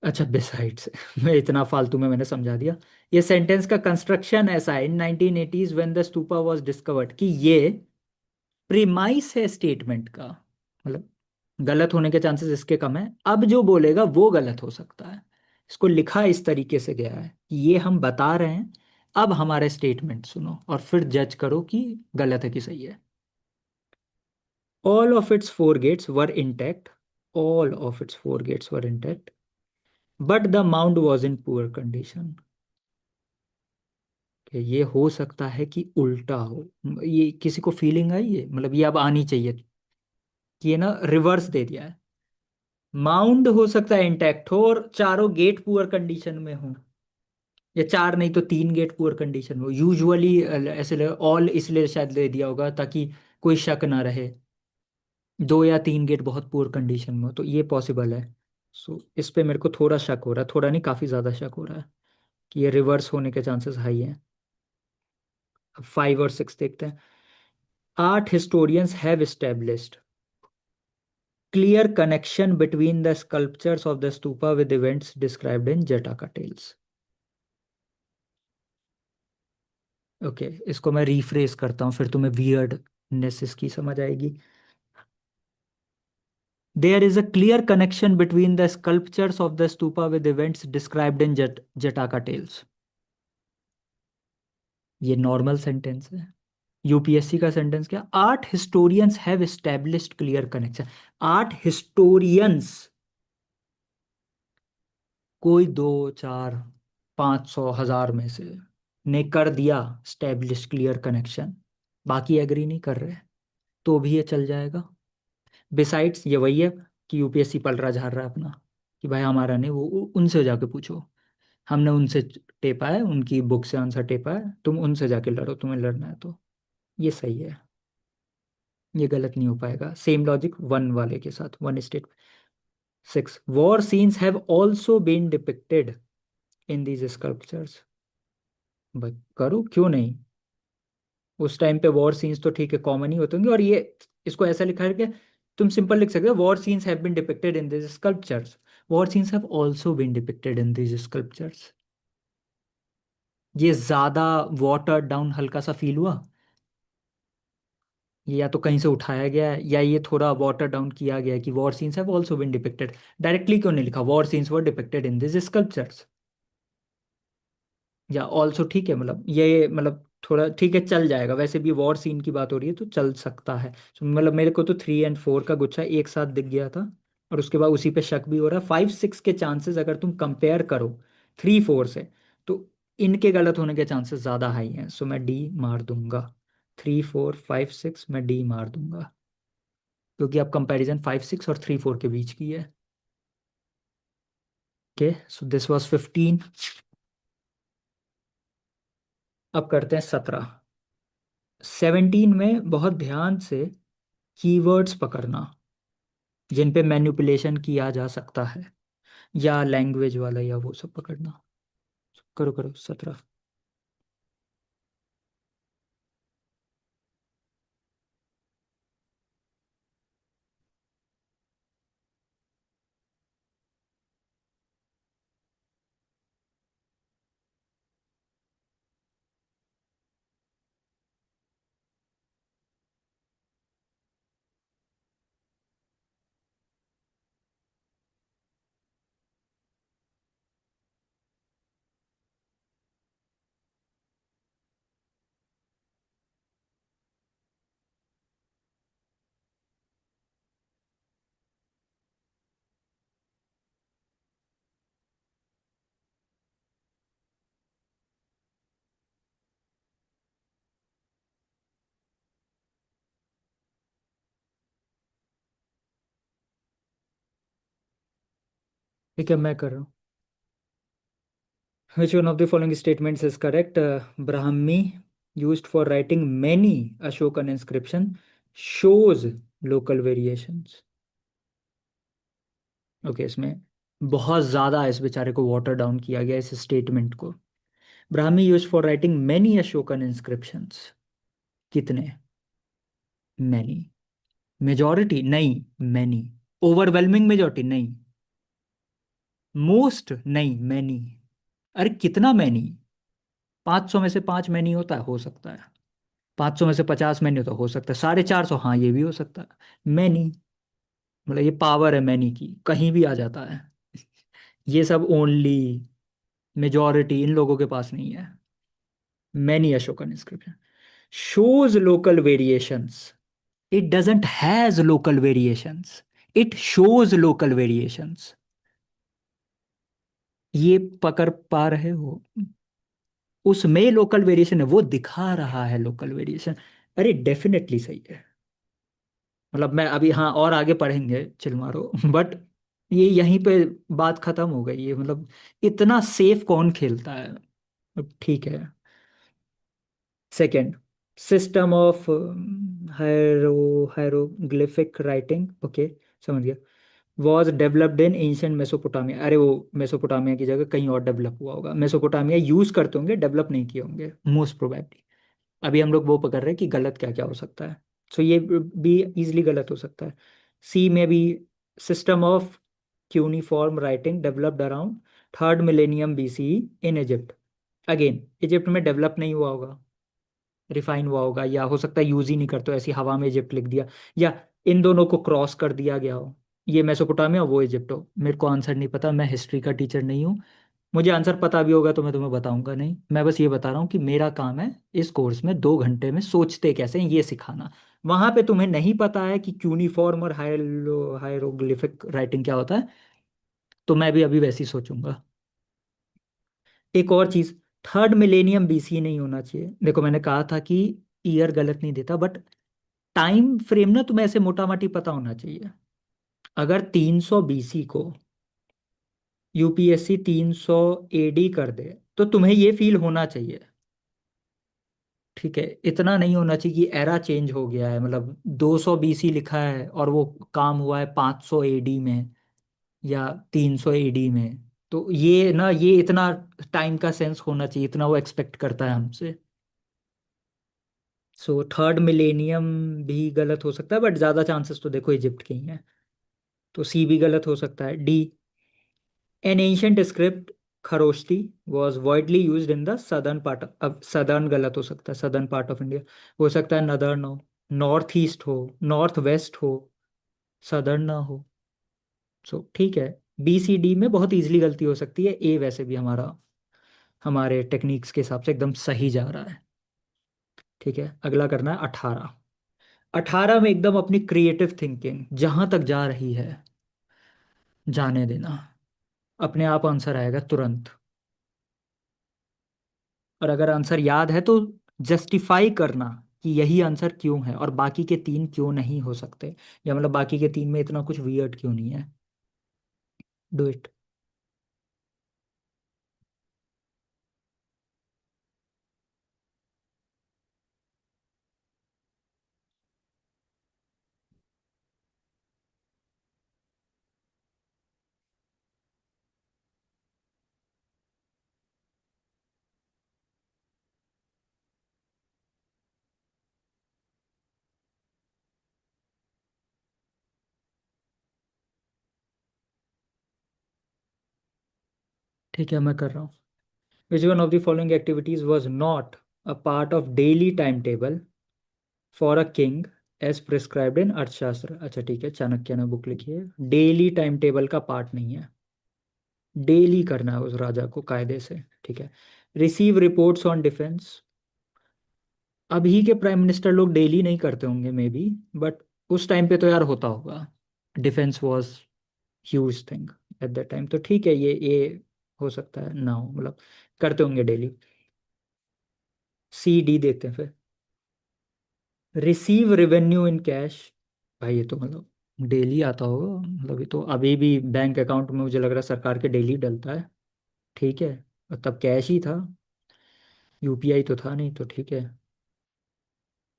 अच्छा, बिसाइड्स मैं इतना फालतू में मैंने समझा दिया। ये सेंटेंस का कंस्ट्रक्शन ऐसा है, इन 1980s when the stupa was discovered, कि ये प्रीमाइस है स्टेटमेंट का, मतलब गलत होने के चांसेस इसके कम है। अब जो बोलेगा वो गलत हो सकता है। इसको लिखा इस तरीके से गया है कि ये हम बता रहे हैं, अब हमारे स्टेटमेंट सुनो और फिर जज करो कि गलत है कि सही है। All of its four gates were intact. All of its four gates were intact but the mount was in poor condition. कि ये हो सकता है कि उल्टा हो। ये किसी को फीलिंग आई है, मतलब ये अब आनी चाहिए कि ये ना रिवर्स दे दिया है। माउंट हो सकता है इंटैक्ट हो और चारों गेट पुअर कंडीशन में हो, या चार नहीं तो तीन गेट पुअर कंडीशन में हो। यूजुअली ऐसे ऑल इसलिए शायद दे दिया होगा ताकि कोई शक ना रहे, दो या तीन गेट बहुत पुअर कंडीशन में हो, तो ये पॉसिबल है। सो इस पे मेरे को थोड़ा शक हो रहा है, थोड़ा नहीं काफी ज्यादा शक हो रहा है कि ये रिवर्स होने के चांसेस हाई हैं। अब 5 और 6 देखते हैं। 8 historians have established clear connection between the sculptures of the stupa with events described in Jataka tales. Okay, इसको मैं रीफ्रेस करता हूँ, फिर तुम्हें वियर्डनेस इसकी समझ आएगी। There is a clear connection between the sculptures of the stupa with events described in Jataka tales. ये नॉर्मल सेंटेंस है। यूपीएससी का सेंटेंस क्या? 8 historians have established clear connection. 8 historians, कोई दो, चार, 500, 1000 में से ने कर दिया स्टैब्लिश क्लियर कनेक्शन, बाकी एग्री नहीं कर रहे, तो भी ये चल जाएगा। बिसाइड्स ये वही है कि यूपीएससी पलड़ा झाड़ रहा है अपना, कि भाई हमारा नहीं, वो उनसे जाके पूछो, हमने उनसे टेपा है, उनकी बुक से आंसर टेपा है, तुम उनसे जाके लड़ो, तुम्हें लड़ना है तो। ये सही है, ये गलत नहीं हो पाएगा। सेम लॉजिक वन वाले के साथ, one state. 6 war scenes have also been depicted in these sculptures. भाई करो, क्यों नहीं। उस टाइम पे वॉर सीन्स तो ठीक है कॉमन ही होते होंगे, और ये इसको ऐसा लिखा है कि तुम सिंपल लिख सकते हो, war scenes have been depicted in this sculptures. War scenes have also been depicted in this sculptures. ये ज्यादा वाटर डाउन हल्का सा फील हुआ। ये या तो कहीं से उठाया गया है, या ये थोड़ा वाटर डाउन किया गया है कि war scenes have also been depicted. Directly क्यों नहीं लिखा war scenes were depicted in this sculptures. या ऑल्सो ठीक है, मतलब ये मतलब थोड़ा ठीक है, चल जाएगा, वैसे भी वॉर सीन की बात हो रही है तो चल सकता है। तो मतलब मेरे को तो 3 और 4 का गुच्छा एक साथ दिख गया था, और उसके बाद उसी पे शक भी हो रहा है। 5 6 के चांसेस अगर तुम कंपेयर करो 3 4 से, तो इनके गलत होने के चांसेस ज़्यादा हाई हैं, सो मैं डी मार दूंगा। 3 4 5 6 मैं डी मार दूंगा, क्योंकि अब कंपैरिजन 5 6 और 3 4 के बीच की है। Okay, so this was 15। अब करते हैं 17। 17 में बहुत ध्यान से कीवर्ड्स पकड़ना जिन पे मैनिपुलेशन किया जा सकता है, या लैंग्वेज वाला, या वो सब पकड़ना। करो करो 17। ठीक है, मैं कर रहा हूँ। Which one of the following statements is correct? Brahmi, used for writing many Ashokan inscription, shows local variations. Okay, इसमें बहुत ज़्यादा इस बेचारे को वाटर डाउन किया गया इस स्टेटमेंट को। Brahmi use for writing many Ashokan inscriptions. कितने? मैनी। मेजॉरिटी नहीं, मैनी। ओवरवेलमिंग मेजॉरिटी नहीं। मोस्ट नहीं, मैनी। अरे कितना मैनी? 500 में से 5 मैनी होता है, हो सकता है। 500 में से 50 मैनी होता है, हो सकता है। 450, हाँ ये भी हो सकता है। मैनी, मतलब ये पावर है मैनी की, कहीं भी आ जाता है। ये सब ओनली मेजॉरिटी इन लोगों के पास नहीं है। Many Ashokan inscription shows local variations. It doesn't has local variations. It shows local variations. ये पकड़ पा रहे हो? उसमें लोकल वेरिएशन है, वो दिखा रहा है लोकल वेरिएशन। अरे डेफिनेटली सही है। मतलब मैं अभी, हाँ और आगे पढ़ेंगे चिल मारो बट ये यहीं पे बात खत्म हो गई है, मतलब इतना सेफ कौन खेलता है। अब ठीक है। Second, system of hieroglyphic writing, okay समझ गया। Was developed in ancient Mesopotamia. अरे वो मेसोपोटामिया की जगह कहीं और डेवलप हुआ होगा, मेसोपोटामिया यूज करते होंगे, डेवलप नहीं किए होंगे मोस्ट प्रोबेबली। अभी हम लोग वो पकड़ रहे हैं कि गलत क्या क्या हो सकता है। सो ये भी इजीली गलत हो सकता है। सी में भी, system of cuneiform writing developed around 3rd millennium BC in Egypt. Again Egypt में डेवलप नहीं हुआ होगा, रिफाइन हुआ होगा, या हो सकता है यूज ही नहीं करते हो, ऐसी हवा में इजिप्ट लिख दिया, या इन दोनों को क्रॉस कर दिया गया हो। ये मेसोपोटामिया, वो इजिप्ट हो। मेरे को आंसर नहीं पता, मैं हिस्ट्री का टीचर नहीं हूँ। मुझे आंसर पता भी होगा तो मैं तुम्हें बताऊंगा नहीं। मैं बस ये बता रहा हूँ कि मेरा काम है इस कोर्स में 2 घंटे में सोचते कैसे हैं ये सिखाना। वहां पे तुम्हें नहीं पता है कि क्यूनिफॉर्म और हायरोग्लिफिक राइटिंग क्या होता है, तो मैं भी अभी वैसे ही सोचूंगा। एक और चीज, 3rd मिलेनियम BC नहीं होना चाहिए। देखो मैंने कहा था कि ईयर गलत नहीं देता, बट टाइम फ्रेम ना तुम्हें ऐसे मोटा माटी पता होना चाहिए। अगर 300 BC को UPSC 300 AD कर दे, तो तुम्हें ये फील होना चाहिए। ठीक है, इतना नहीं होना चाहिए कि एरा चेंज हो गया है, मतलब 200 BC लिखा है और वो काम हुआ है 500 AD में या 300 AD में। तो ये ना, ये इतना टाइम का सेंस होना चाहिए, इतना वो एक्सपेक्ट करता है हमसे। सो थर्ड मिलेनियम भी गलत हो सकता है, बट ज़्यादा चांसेस तो देखो इजिप्ट के ही हैं। तो सी भी गलत हो सकता है। D, an ancient script Kharosthi was widely use in the southern part. अब सदर्न गलत हो सकता है, सदर्न पार्ट ऑफ इंडिया। हो सकता है नदर्न हो, नॉर्थ ईस्ट हो, नॉर्थ वेस्ट हो, सदर्न ना हो। सो ठीक है, बी सी डी में बहुत इजीली गलती हो सकती है। ए वैसे भी हमारा, हमारे टेक्निक्स के हिसाब से एकदम सही जा रहा है। ठीक है, अगला करना है 18। 18 में एकदम अपनी क्रिएटिव थिंकिंग जहां तक जा रही है जाने देना, अपने आप आंसर आएगा तुरंत। और अगर आंसर याद है तो जस्टिफाई करना कि यही आंसर क्यों है और बाकी के तीन क्यों नहीं हो सकते, या मतलब बाकी के तीन में इतना कुछ वियर्ड क्यों नहीं है। Do it. ठीक है, मैं कर रहा हूँ। Which one of the following activities was not a part of daily time table for a king as prescribed in Arthashastra. अच्छा ठीक है, चाणक्य ने बुक लिखी है, डेली टाइम टेबल का पार्ट नहीं है। डेली करना है उस राजा को कायदे से। ठीक है। Receive reports on defence. अभी के प्राइम मिनिस्टर लोग डेली नहीं करते होंगे मे बी, बट उस टाइम पे तो यार होता होगा। Defence was huge thing at that time. तो ठीक है, ये हो सकता है ना हो, मतलब करते होंगे डेली। सी डी देखते हैं फिर। Receive revenue in cash. भाई ये तो मतलब डेली आता होगा, मतलब ये तो अभी भी बैंक अकाउंट में मुझे लग रहा है सरकार के डेली डलता है। ठीक है, और तब कैश ही था, यूपीआई तो था नहीं, तो ठीक है।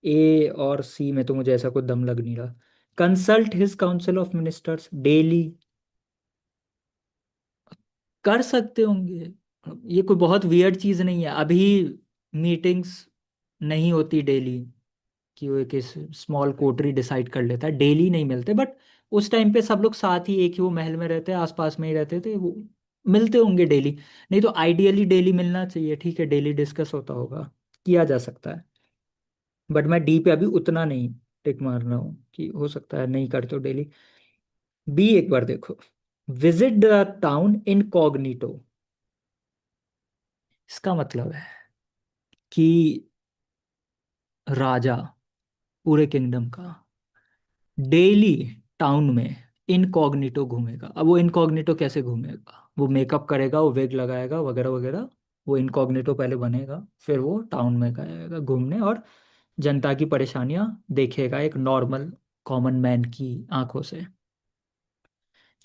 ए और सी में तो मुझे ऐसा कोई दम लग नहीं रहा। Consult his council of ministers daily. कर सकते होंगे, ये कोई बहुत वियर्ड चीज नहीं है। अभी मीटिंग्स नहीं होती डेली कि वो एक स्मॉल कोटरी डिसाइड कर लेता है, डेली नहीं मिलते, बट उस टाइम पे सब लोग साथ ही एक ही वो महल में रहते हैं, आसपास में ही रहते थे वो, मिलते होंगे डेली। नहीं तो आइडियली डेली मिलना चाहिए। ठीक है, डेली डिस्कस होता होगा, किया जा सकता है। बट मैं डी पे अभी उतना नहीं टिक मार रहा हूँ कि हो सकता है नहीं करते हो डेली। बी एक बार देखो। Visit the town incognito. इसका मतलब है कि राजा पूरे किंगडम का डेली टाउन में इनकॉग्निटो घूमेगा। अब वो इनकॉग्निटो कैसे घूमेगा, वो मेकअप करेगा, वो वेग लगाएगा वगैरह वगैरह। वो इनकॉग्निटो पहले बनेगा, फिर वो टाउन में जाएगा घूमने और जनता की परेशानियां देखेगा एक नॉर्मल कॉमन मैन की आंखों से।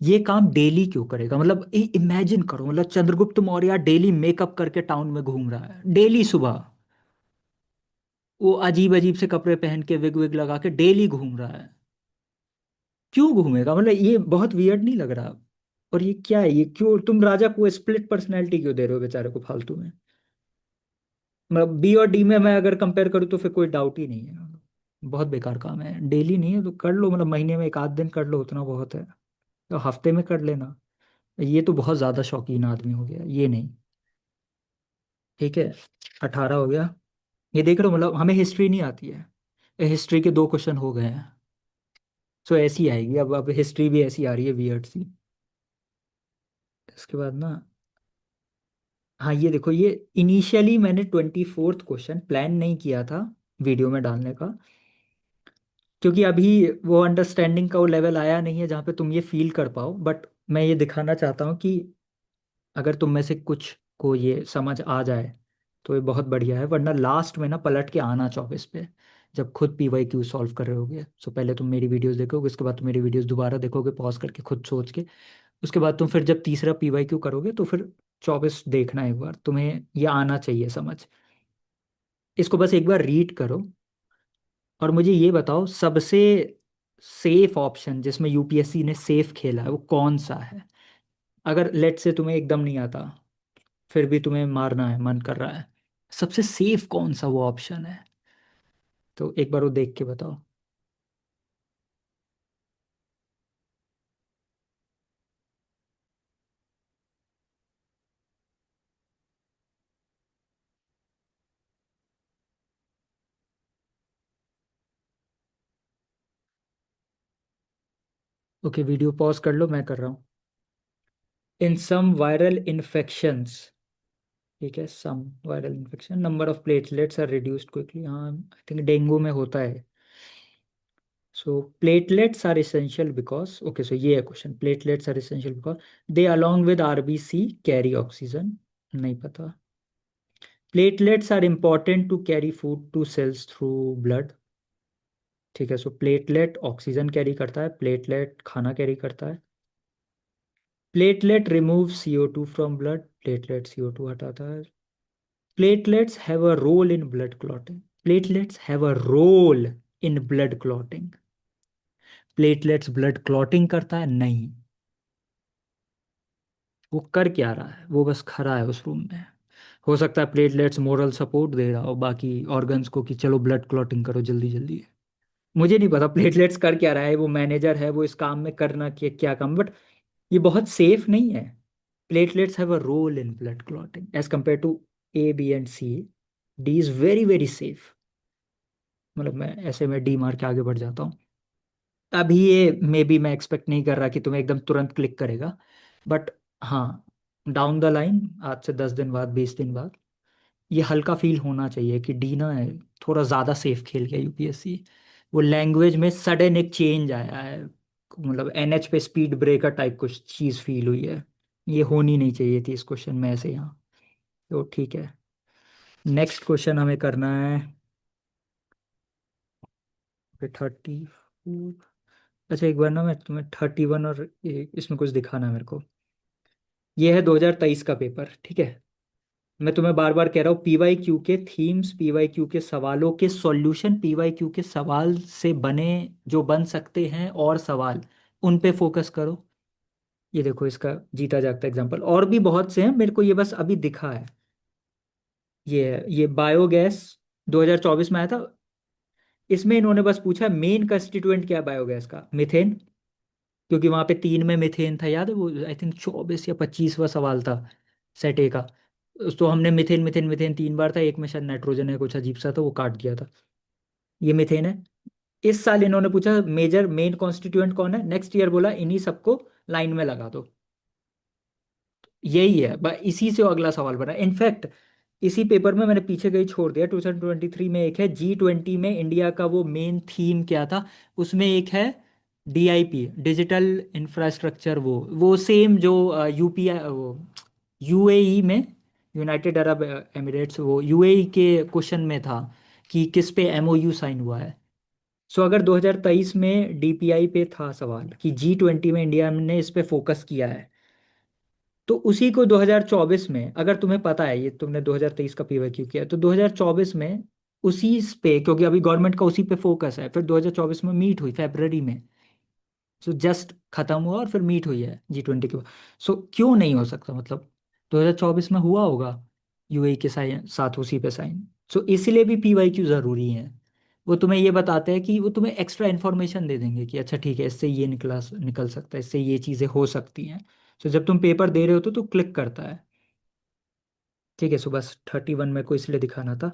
ये काम डेली क्यों करेगा, मतलब इमेजिन करो, मतलब चंद्रगुप्त मौर्य डेली मेकअप करके टाउन में घूम रहा है, डेली सुबह वो अजीब अजीब से कपड़े पहन के विग विग लगा के डेली घूम रहा है। क्यों घूमेगा, मतलब ये बहुत वियर्ड नहीं लग रहा? और ये क्या है, ये क्यों तुम राजा को स्प्लिट पर्सनैलिटी क्यों दे रहे हो बेचारे को फालतू में? मतलब बी और डी में मैं अगर कंपेयर करूँ तो फिर कोई डाउट ही नहीं है। बहुत बेकार काम है, डेली नहीं है तो कर लो, मतलब महीने में एक आध दिन कर लो, उतना बहुत है। तो हफ्ते में कर लेना। ये तो बहुत ज्यादा शौकीन आदमी हो गया, ये नहीं। ठीक है, 18 हो गया। ये देख रहे हो, मतलब हमें हिस्ट्री नहीं आती है, हिस्ट्री के दो क्वेश्चन हो गए हैं। सो ऐसी आएगी, अब हिस्ट्री भी ऐसी आ रही है वियर्ड सी। इसके बाद ना, हाँ ये देखो, ये इनिशियली मैंने 24th क्वेश्चन प्लान नहीं किया था वीडियो में डालने का, क्योंकि अभी वो अंडरस्टैंडिंग का वो लेवल आया नहीं है जहाँ पे तुम ये फील कर पाओ। बट मैं ये दिखाना चाहता हूँ कि अगर तुम में से कुछ को ये समझ आ जाए तो ये बहुत बढ़िया है, वरना लास्ट में ना पलट के आना 24 पे, जब खुद PYQ सॉल्व कर रहे होगे। सो पहले तुम मेरी वीडियोस देखोगे, उसके बाद तुम मेरी वीडियोस दोबारा देखोगे पॉज करके खुद सोच के। उसके बाद तुम फिर जब तीसरा PYQ करोगे तो फिर 24 देखना एक बार, तुम्हें ये आना चाहिए समझ। इसको बस एक बार रीड करो और मुझे ये बताओ सबसे सेफ ऑप्शन जिसमें यूपीएससी ने सेफ खेला है वो कौन सा है। अगर लेट से तुम्हें एकदम नहीं आता, फिर भी तुम्हें मारना है, मन कर रहा है, सबसे सेफ कौन सा वो ऑप्शन है? तो एक बार वो देख के बताओ। ओके, वीडियो पॉज कर लो, मैं कर रहा हूँ। इन सम वायरल इन्फेक्शंस, ठीक है, some viral infection number of platelets are reduced quickly. हाँ, आई थिंक डेंगू में होता है। So platelets are essential because, okay, so ये है question, platelets are essential because they along with RBC carry oxygen. नहीं पता। Platelets are important to carry food to cells through blood. ठीक है, सो प्लेटलेट ऑक्सीजन कैरी करता है, प्लेटलेट खाना कैरी करता है। Platelet remove CO2 from blood, platelet CO2 हटाता है। Platelets have a role in blood clotting, platelets have a role in blood clotting. Platelets blood clotting करता है? नहीं। वो कर क्या रहा है? वो बस खड़ा है उस रूम में। हो सकता है प्लेटलेट्स मोरल सपोर्ट दे रहा हो बाकी ऑर्गन्स को कि चलो ब्लड क्लॉटिंग करो जल्दी जल्दी। मुझे नहीं पता प्लेटलेट्स कर क्या रहा है, वो मैनेजर है, वो इस काम में करना क्या क्या काम, बट ये बहुत सेफ नहीं है। Platelets have a role in blood clotting as compare to A, B and C। D is very very safe. मतलब मैं ऐसे में डी मार के आगे बढ़ जाता हूँ। अभी ये मे बी मैं एक्सपेक्ट नहीं कर रहा कि तुम्हें एकदम तुरंत क्लिक करेगा, बट हाँ, डाउन द लाइन, आज से 10 दिन बाद, 20 दिन बाद, ये हल्का फील होना चाहिए कि डी ना है, थोड़ा ज़्यादा सेफ खेल गया यूपीएससी। वो लैंग्वेज में सडन एक चेंज आया है, मतलब NH पे स्पीड ब्रेकर टाइप कुछ चीज़ फील हुई है। ये होनी नहीं चाहिए थी इस क्वेश्चन में ऐसे यहाँ। तो ठीक है, नेक्स्ट क्वेश्चन हमें करना है 34। अच्छा, एक बार ना मैं तुम्हें 31 और इसमें कुछ दिखाना है मेरे को। ये है 2023 का पेपर, ठीक है। मैं तुम्हें बार बार कह रहा हूँ, PYQ के थीम्स, PYQ के सवालों के सॉल्यूशन, PYQ के सवाल से बने, जो बन सकते हैं और सवाल, उन पे फोकस करो। ये देखो इसका जीता जागता एग्जांपल, और भी बहुत से हैं, मेरे को ये बस अभी दिखा है। ये है, ये बायोगैस 2024 में आया था। इसमें इन्होंने बस पूछा मेन कंस्टिट्यूएंट क्या है बायोगैस का, मिथेन। क्योंकि वहां पे 3 में मिथेन था, याद है वो, आई थिंक 24 या 25वां सवाल था सेट ए का। तो हमने मिथेन मिथेन मिथेन 3 बार था, एक में शायद नाइट्रोजन है कुछ अजीब सा, था वो काट दिया था। ये मिथेन है। इस साल इन्होंने पूछा मेजर मेन कॉन्स्टिट्यूएंट कौन है, नेक्स्ट ईयर बोला इन्हीं सबको लाइन में लगा दो। यही है, इसी से अगला सवाल बना इनफैक्ट। इसी पेपर में मैंने पीछे कहीं छोड़ दिया, 2023 में एक है G20 में इंडिया का वो मेन थीम क्या था, उसमें एक है DIP, डिजिटल इंफ्रास्ट्रक्चर, वो सेम जो UPI, वो UAE में, यूनाइटेड अरब एमिरेट्स, वो UAE के क्वेश्चन में था कि किस पे MOU साइन हुआ है। सो अगर 2023 में DPI पे था सवाल कि G20 में इंडिया ने इस पे फोकस किया है, तो उसी को 2024 में, अगर तुम्हें पता है ये तुमने 2023 का PYQ किया है, तो 2024 में उसी पे, क्योंकि अभी गवर्नमेंट का उसी पे फोकस है, फिर 2024 में मीट हुई फरवरी में। सो जस्ट खत्म हुआ और फिर मीट हुई है G20 के बाद। सो क्यों नहीं हो सकता, मतलब 2024 में हुआ होगा UAE के साथ उसी पे साइन। सो इसलिए भी PYQ ज़रूरी है। वो तुम्हें ये बताते हैं कि वो तुम्हें एक्स्ट्रा इन्फॉर्मेशन दे देंगे कि अच्छा ठीक है, इससे ये निकल सकता है, इससे ये चीज़ें हो सकती हैं। सो जब तुम पेपर दे रहे हो तो क्लिक करता है। ठीक है, सो बस 31 में को इसलिए दिखाना था।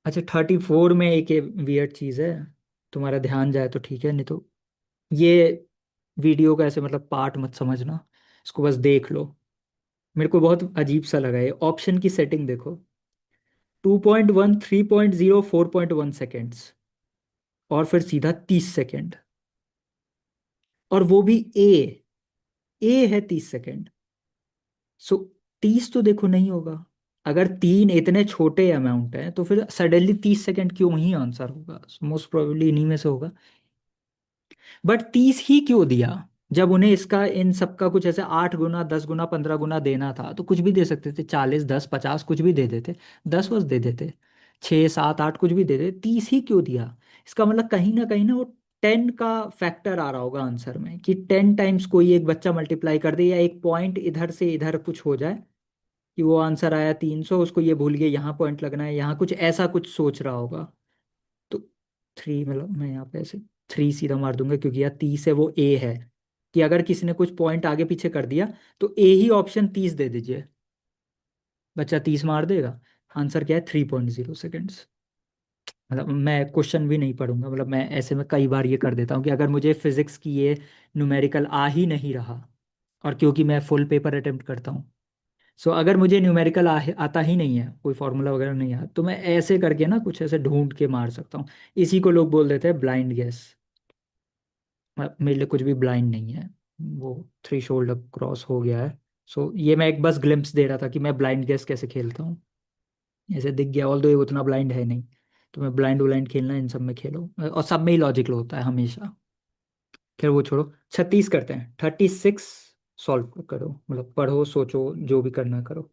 अच्छा, 34 में एक वियर्ड चीज़ है, तुम्हारा ध्यान जाए तो ठीक है, नहीं तो ये वीडियो का ऐसे मतलब पार्ट मत समझना, इसको बस देख लो। मेरे को बहुत अजीब सा लगा ये ऑप्शन की सेटिंग देखो। 2.1, 3.0, 4.1 सेकेंड्स, और फिर सीधा 30 सेकेंड, और वो भी ए है 30 सेकेंड। सो 30 तो देखो नहीं होगा। अगर तीन इतने छोटे अमाउंट हैं तो फिर सडनली 30 सेकेंड क्यों ही आंसर होगा, मोस्ट प्रोबेबली इन्हीं में से होगा। बट 30 ही क्यों दिया, जब उन्हें इसका इन सबका कुछ ऐसे 8 गुना, 10 गुना, 15 गुना देना था तो कुछ भी दे सकते थे, 40, 10, 50 कुछ भी दे देते, 10 बस दे देते, 6, 7, 8 कुछ भी दे देते, 30 ही क्यों दिया? इसका मतलब कहीं ना वो 10 का फैक्टर आ रहा होगा आंसर में, कि 10 टाइम्स कोई एक बच्चा मल्टीप्लाई कर दे, या एक पॉइंट इधर से इधर कुछ हो जाए, कि वो आंसर आया 300, उसको ये भूल गए यहाँ पॉइंट लगना है, यहाँ कुछ ऐसा कुछ सोच रहा होगा। तो 3, मतलब मैं यहाँ पे ऐसे 3 सीधा मार दूंगा, क्योंकि यार 30 है, वो ए है। कि अगर किसी ने कुछ पॉइंट आगे पीछे कर दिया, तो ए ही ऑप्शन 30 दे दीजिए, बच्चा 30 मार देगा। आंसर क्या है? 3.0 सेकेंड्स। मतलब मैं क्वेश्चन भी नहीं पढ़ूंगा, मतलब मैं ऐसे में कई बार ये कर देता हूँ कि अगर मुझे फिजिक्स की ये न्यूमेरिकल आ ही नहीं रहा, और क्योंकि मैं फुल पेपर अटेम्प्ट करता हूँ, सो अगर मुझे न्यूमेरिकल आता ही नहीं है, कोई फॉर्मूला वगैरह नहीं है, तो मैं ऐसे करके ना कुछ ऐसे ढूंढ के मार सकता हूँ। इसी को लोग बोल देते हैं ब्लाइंड गेस। मेरे लिए कुछ भी ब्लाइंड नहीं है। वो थ्री शोल्ड क्रॉस हो गया है। सो ये मैं एक बस ग्लिम्प्स दे रहा था कि मैं ब्लाइंड गेस कैसे खेलता हूँ। ऐसे दिख गया, ऑल दो ये उतना ब्लाइंड है नहीं। तो मैं ब्लाइंड ब्लाइंड खेलना, इन सब में खेलो, और सब में ही लॉजिकल होता है हमेशा। खैर वो छोड़ो, 36 करते हैं, 36 सॉल्व करो, मतलब पढ़ो सोचो जो भी करना करो।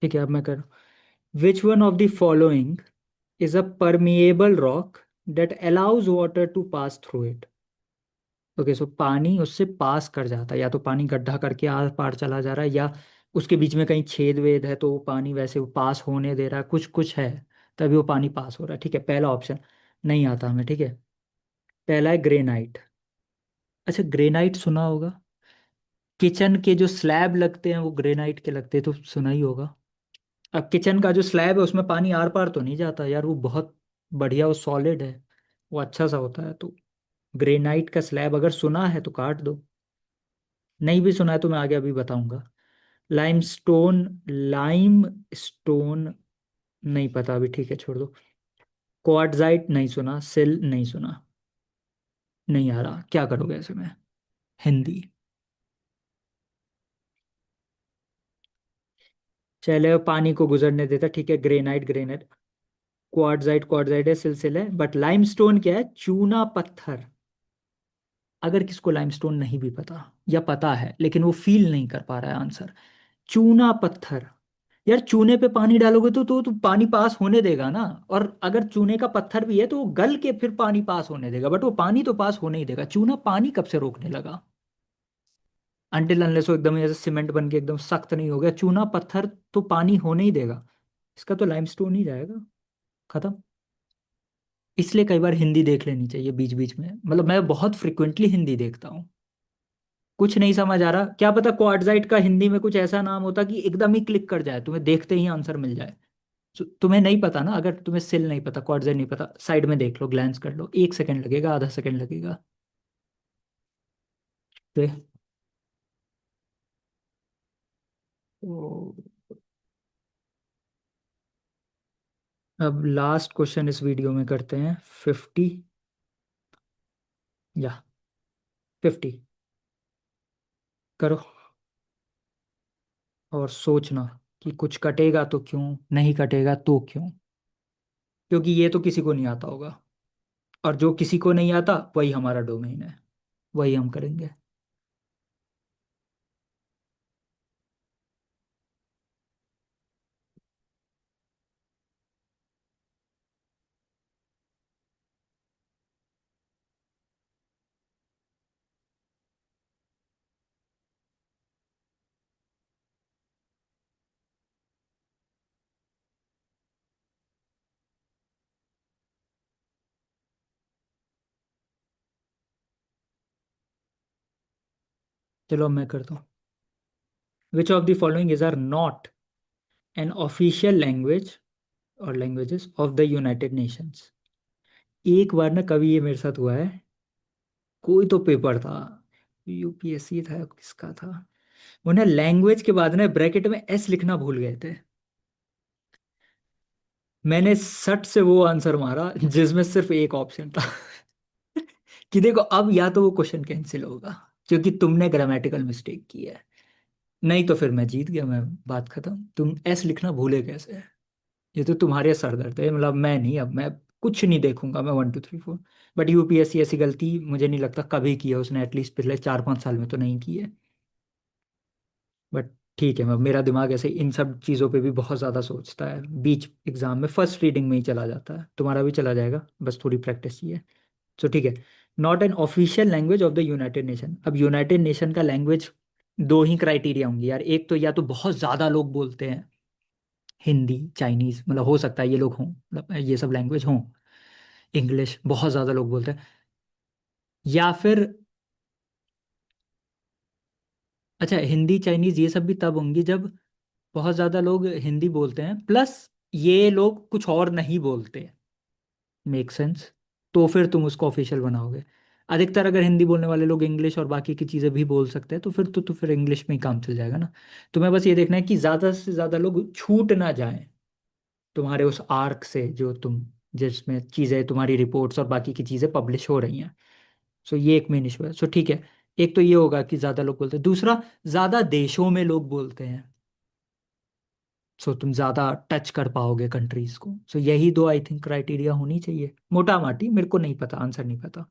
ठीक है, अब मैं कर, which one of the following is a permeable rock that allows water to pass through it. Okay, so पानी उससे पास कर जाता है, या तो पानी गड्ढा करके आर पार चला जा रहा है, या उसके बीच में कहीं छेद वेद है तो वो पानी वैसे वो पास होने दे रहा है, कुछ कुछ है, तभी वो पानी पास हो रहा है। ठीक है, पहला ऑप्शन नहीं आता हमें। ठीक है, पहला है ग्रेनाइट। अच्छा, ग्रेनाइट सुना होगा, किचन के जो स्लैब लगते हैं वो ग्रेनाइट के लगते हैं, तो सुना ही होगा। अब किचन का जो स्लैब है उसमें पानी आर पार तो नहीं जाता यार, वो बहुत बढ़िया, वो सॉलिड है, वो अच्छा सा होता है। तो ग्रेनाइट का स्लैब अगर सुना है तो काट दो, नहीं भी सुना है तो मैं आगे अभी बताऊंगा। लाइम स्टोन, लाइम स्टोन नहीं पता अभी, ठीक है छोड़ दो। क्वार्ट्जाइट नहीं सुना, सिल नहीं सुना, नहीं आ रहा, क्या करोगे ऐसे में? हिंदी। चले पानी को गुजरने देता, ठीक है, ग्रेनाइट ग्रेनाइट। क्वार्ट्जाइट क्वार्ट्जाइट है, सिलसिला है, बट लाइमस्टोन क्या है? चूना पत्थर। अगर किसको लाइमस्टोन नहीं भी पता, या पता है लेकिन वो फील नहीं कर पा रहा है आंसर, चूना पत्थर। यार चूने पे पानी डालोगे तो पानी पास होने देगा ना। और अगर चूने का पत्थर भी है तो वो गल के फिर पानी पास होने देगा, बट वो पानी तो पास होने ही देगा। चूना पानी कब से रोकने लगा? अनटिल अनलेस वो एकदम ऐसे सीमेंट बन के एकदम सख्त नहीं हो गया, चूना पत्थर तो पानी होने ही देगा। इसका तो लाइमस्टोन ही जाएगा, खत्म। इसलिए कई बार हिंदी देख लेनी चाहिए बीच बीच में, मतलब मैं बहुत फ्रिक्वेंटली हिंदी देखता हूँ। कुछ नहीं समझ आ रहा, क्या पता क्वार्ट्जाइट का हिंदी में कुछ ऐसा नाम होता कि एकदम ही क्लिक कर जाए, तुम्हें देखते ही आंसर मिल जाए। तुम्हें नहीं पता ना, अगर तुम्हें सिल नहीं पता, क्वार्ट्जाइट नहीं पता, साइड में देख लो, ग्लैंस कर लो, 1 सेकंड लगेगा, आधा सेकंड लगेगा। तो तो अब लास्ट क्वेश्चन इस वीडियो में करते हैं, 50, या 50 करो, और सोचना कि कुछ कटेगा तो क्यों, नहीं कटेगा तो क्यों, क्योंकि ये तो किसी को नहीं आता होगा, और जो किसी को नहीं आता वही हमारा डोमेन है, वही हम करेंगे। चलो अब मैं करता हूँ। Which of the following is are not an official language or languages of the United Nations. एक बार ना कभी ये मेरे साथ हुआ है, कोई तो पेपर था, यूपीएससी था, किसका था, वो ना लैंग्वेज के बाद ना ब्रैकेट में एस लिखना भूल गए थे। मैंने सट से वो आंसर मारा जिसमें सिर्फ एक ऑप्शन था। कि देखो अब या तो वो क्वेश्चन कैंसिल होगा क्योंकि तुमने ग्रामेटिकल मिस्टेक की है, नहीं तो फिर मैं जीत गया, मैं बात खत्म। तुम एस लिखना भूले कैसे? ये तो तुम्हारे सर दर्द है, मतलब मैं नहीं, अब मैं कुछ नहीं देखूंगा, मैं 1 2 3 4। बट यूपीएससी ऐसी गलती मुझे नहीं लगता कभी की है उसने, एटलीस्ट पिछले 4 5 साल में तो नहीं की है। बट ठीक है, मैं मेरा दिमाग ऐसे इन सब चीज़ों पे भी बहुत ज़्यादा सोचता है, बीच एग्जाम में फर्स्ट रीडिंग में ही चला जाता है, तुम्हारा भी चला जाएगा, बस थोड़ी प्रैक्टिस चाहिए। सो ठीक है। Not an official language of the United nation. अब यूनाइटेड नेशन का लैंग्वेज दो ही क्राइटेरिया होंगी यार, एक तो या तो बहुत ज़्यादा लोग बोलते हैं हिंदी चाइनीज, मतलब हो सकता है ये लोग हों, मतलब ये सब लैंग्वेज हों, इंग्लिश बहुत ज़्यादा लोग बोलते हैं, या फिर अच्छा हिंदी चाइनीज ये सब भी तब होंगी जब बहुत ज़्यादा लोग हिंदी बोलते हैं प्लस ये लोग कुछ और नहीं बोलते। Make sense? तो फिर तुम उसको ऑफिशियल बनाओगे। अधिकतर अगर हिंदी बोलने वाले लोग इंग्लिश और बाकी की चीज़ें भी बोल सकते हैं तो फिर तो फिर इंग्लिश में ही काम चल जाएगा ना। तुम्हें बस ये देखना है कि ज़्यादा से ज़्यादा लोग छूट ना जाएं तुम्हारे उस आर्क से, जो तुम जिसमें चीज़ें तुम्हारी रिपोर्ट्स और बाकी की चीज़ें पब्लिश हो रही हैं। सो ये एक मेन इशू है। सो ठीक है, एक तो ये होगा कि ज़्यादा लोग बोलते हैं, दूसरा ज़्यादा देशों में लोग बोलते हैं, सो तुम ज़्यादा टच कर पाओगे कंट्रीज को। सो यही दो आई थिंक क्राइटेरिया होनी चाहिए मोटा माटी, मेरे को नहीं पता, आंसर नहीं पता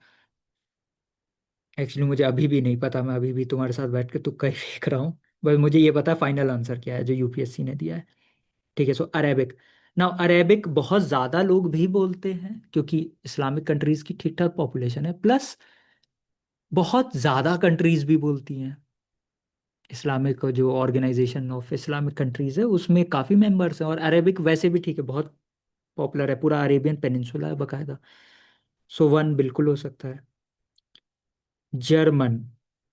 एक्चुअली, मुझे अभी भी नहीं पता, मैं अभी भी तुम्हारे साथ बैठ के तुक्का ही फेंक रहा हूँ। बस मुझे ये पता है फाइनल आंसर क्या है जो यूपीएससी ने दिया है। ठीक है, सो अरेबिक। नाउ अरेबिक बहुत ज़्यादा लोग भी बोलते हैं क्योंकि इस्लामिक कंट्रीज की ठीक ठाक पॉपुलेशन है, प्लस बहुत ज़्यादा कंट्रीज भी बोलती हैं। इस्लामिक जो ऑर्गेनाइजेशन ऑफ इस्लामिक कंट्रीज है उसमें काफ़ी मेंबर्स हैं, और अरेबिक वैसे भी ठीक है बहुत पॉपुलर है, पूरा अरेबियन पेनिनसुला है बकायदा। सो वन बिल्कुल हो सकता है। जर्मन।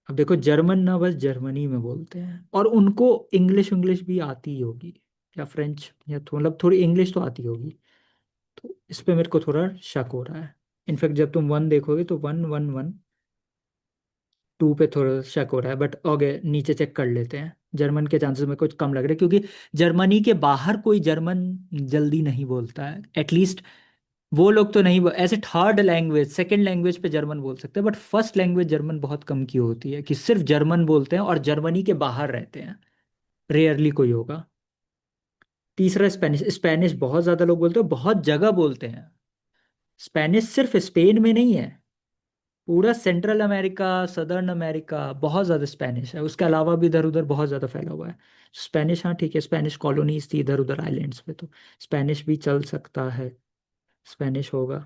अब देखो जर्मन ना बस जर्मनी में बोलते हैं और उनको इंग्लिश इंग्लिश भी आती ही होगी, या फ्रेंच, या तो मतलब थोड़ी इंग्लिश तो आती होगी। तो इस पे मेरे को थोड़ा शक हो रहा है। इनफैक्ट जब तुम वन देखोगे तो 1 1 1, टू पे थोड़ा शक हो रहा है, बट ओके नीचे चेक कर लेते हैं। जर्मन के चांसेस में कुछ कम लग रहे हैं क्योंकि जर्मनी के बाहर कोई जर्मन जल्दी नहीं बोलता है, एटलीस्ट वो लोग तो नहीं ऐसे थर्ड लैंग्वेज सेकंड लैंग्वेज पे जर्मन बोल सकते हैं, बट फर्स्ट लैंग्वेज जर्मन बहुत कम की होती है कि सिर्फ जर्मन बोलते हैं और जर्मनी के बाहर रहते हैं, रेयरली कोई होगा। तीसरा स्पेनिश। स्पेनिश बहुत ज्यादा लोग बोलते हैं, बहुत जगह बोलते हैं। स्पेनिश सिर्फ स्पेन में नहीं है, पूरा सेंट्रल अमेरिका, सदर्न अमेरिका बहुत ज़्यादा स्पेनिश है, उसके अलावा भी इधर उधर बहुत ज़्यादा फैला हुआ है। स्पेनिश हाँ ठीक है, स्पेनिश कॉलोनीज थी इधर उधर आइलैंड्स पे, तो स्पेनिश भी चल सकता है, स्पेनिश होगा।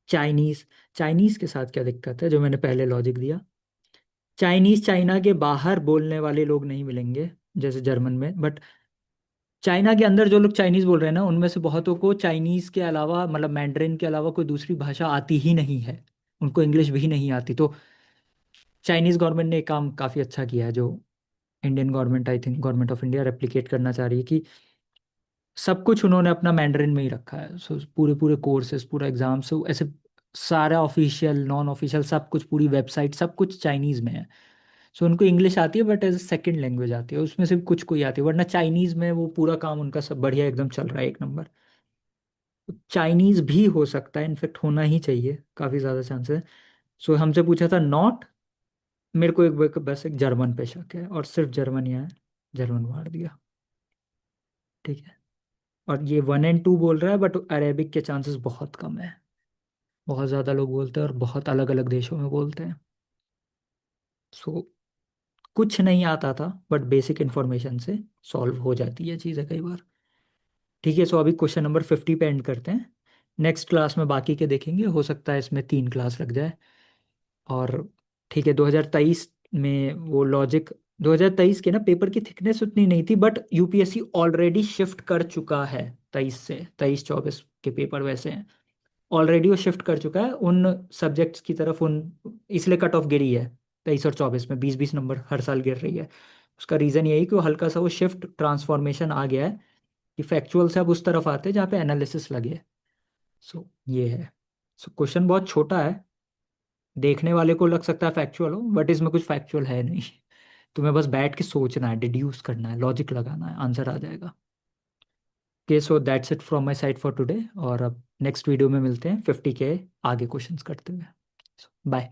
चाइनीज। चाइनीज के साथ क्या दिक्कत है, जो मैंने पहले लॉजिक दिया। चाइनीज चाइना के बाहर बोलने वाले लोग नहीं मिलेंगे जैसे जर्मन में, बट चाइना के अंदर जो लोग चाइनीज बोल रहे हैं ना उनमें से बहुतों को चाइनीज के अलावा, मतलब मैंड्रिन के अलावा कोई दूसरी भाषा आती ही नहीं है, उनको इंग्लिश भी नहीं आती। तो चाइनीज गवर्नमेंट ने एक काम काफ़ी अच्छा किया है जो Indian government, I think government of India replicate करना चाह रही है, कि सब कुछ उन्होंने अपना मैंडरिन में ही रखा है। सो पूरे पूरे कोर्सेज, पूरा एग्जाम से ऐसे सारा ऑफिशियल नॉन ऑफिशियल सब कुछ, पूरी वेबसाइट सब कुछ चाइनीज़ में है। सो उनको इंग्लिश आती है but as a second language आती है, उसमें से कुछ कोई आती है, वरना चाइनीज़ में वो पूरा काम उनका सब बढ़िया एकदम चल रहा है, एक नंबर। चाइनीज़ भी हो सकता है, इनफेक्ट होना ही चाहिए, काफ़ी ज़्यादा चांसेस है। सो हमसे पूछा था नॉट, मेरे को एक बस एक जर्मन पे शक है और सिर्फ जर्मन ही है, जर्मन मार दिया। ठीक है। और ये 1 और 2 बोल रहा है, बट अरेबिक के चांसेस बहुत कम है, बहुत ज़्यादा लोग बोलते हैं और बहुत अलग अलग देशों में बोलते हैं। सो कुछ नहीं आता था बट बेसिक इन्फॉर्मेशन से सॉल्व हो जाती है चीज़ें कई बार। ठीक है, सो अभी क्वेश्चन नंबर 50 पे एंड करते हैं। नेक्स्ट क्लास में बाकी के देखेंगे, हो सकता है इसमें 3 क्लास लग जाए। और ठीक है, 2023 में वो लॉजिक, 2023 के ना पेपर की थिकनेस उतनी नहीं थी, बट यूपीएससी ऑलरेडी शिफ्ट कर चुका है। 23 से 24 के पेपर वैसे हैं, ऑलरेडी वो शिफ्ट कर चुका है उन सब्जेक्ट्स की तरफ, उन इसलिए कट ऑफ गिरी है 23 और 24 में, 20 20 नंबर हर साल गिर रही है। उसका रीज़न यही कि वो हल्का सा वो शिफ्ट ट्रांसफॉर्मेशन आ गया है, कि फैक्चुअल से अब उस तरफ आते हैं जहाँ पे एनालिसिस लगे। सो ये है। सो क्वेश्चन बहुत छोटा है, देखने वाले को लग सकता है फैक्चुअल हो, बट इसमें कुछ फैक्चुअल है नहीं। तुम्हें बस बैठ के सोचना है, डिड्यूस करना है, लॉजिक लगाना है, आंसर आ जाएगा। Okay, so that's it from my side for today, और अब नेक्स्ट वीडियो में मिलते हैं 50 के आगे क्वेश्चंस करते हुए। बाय।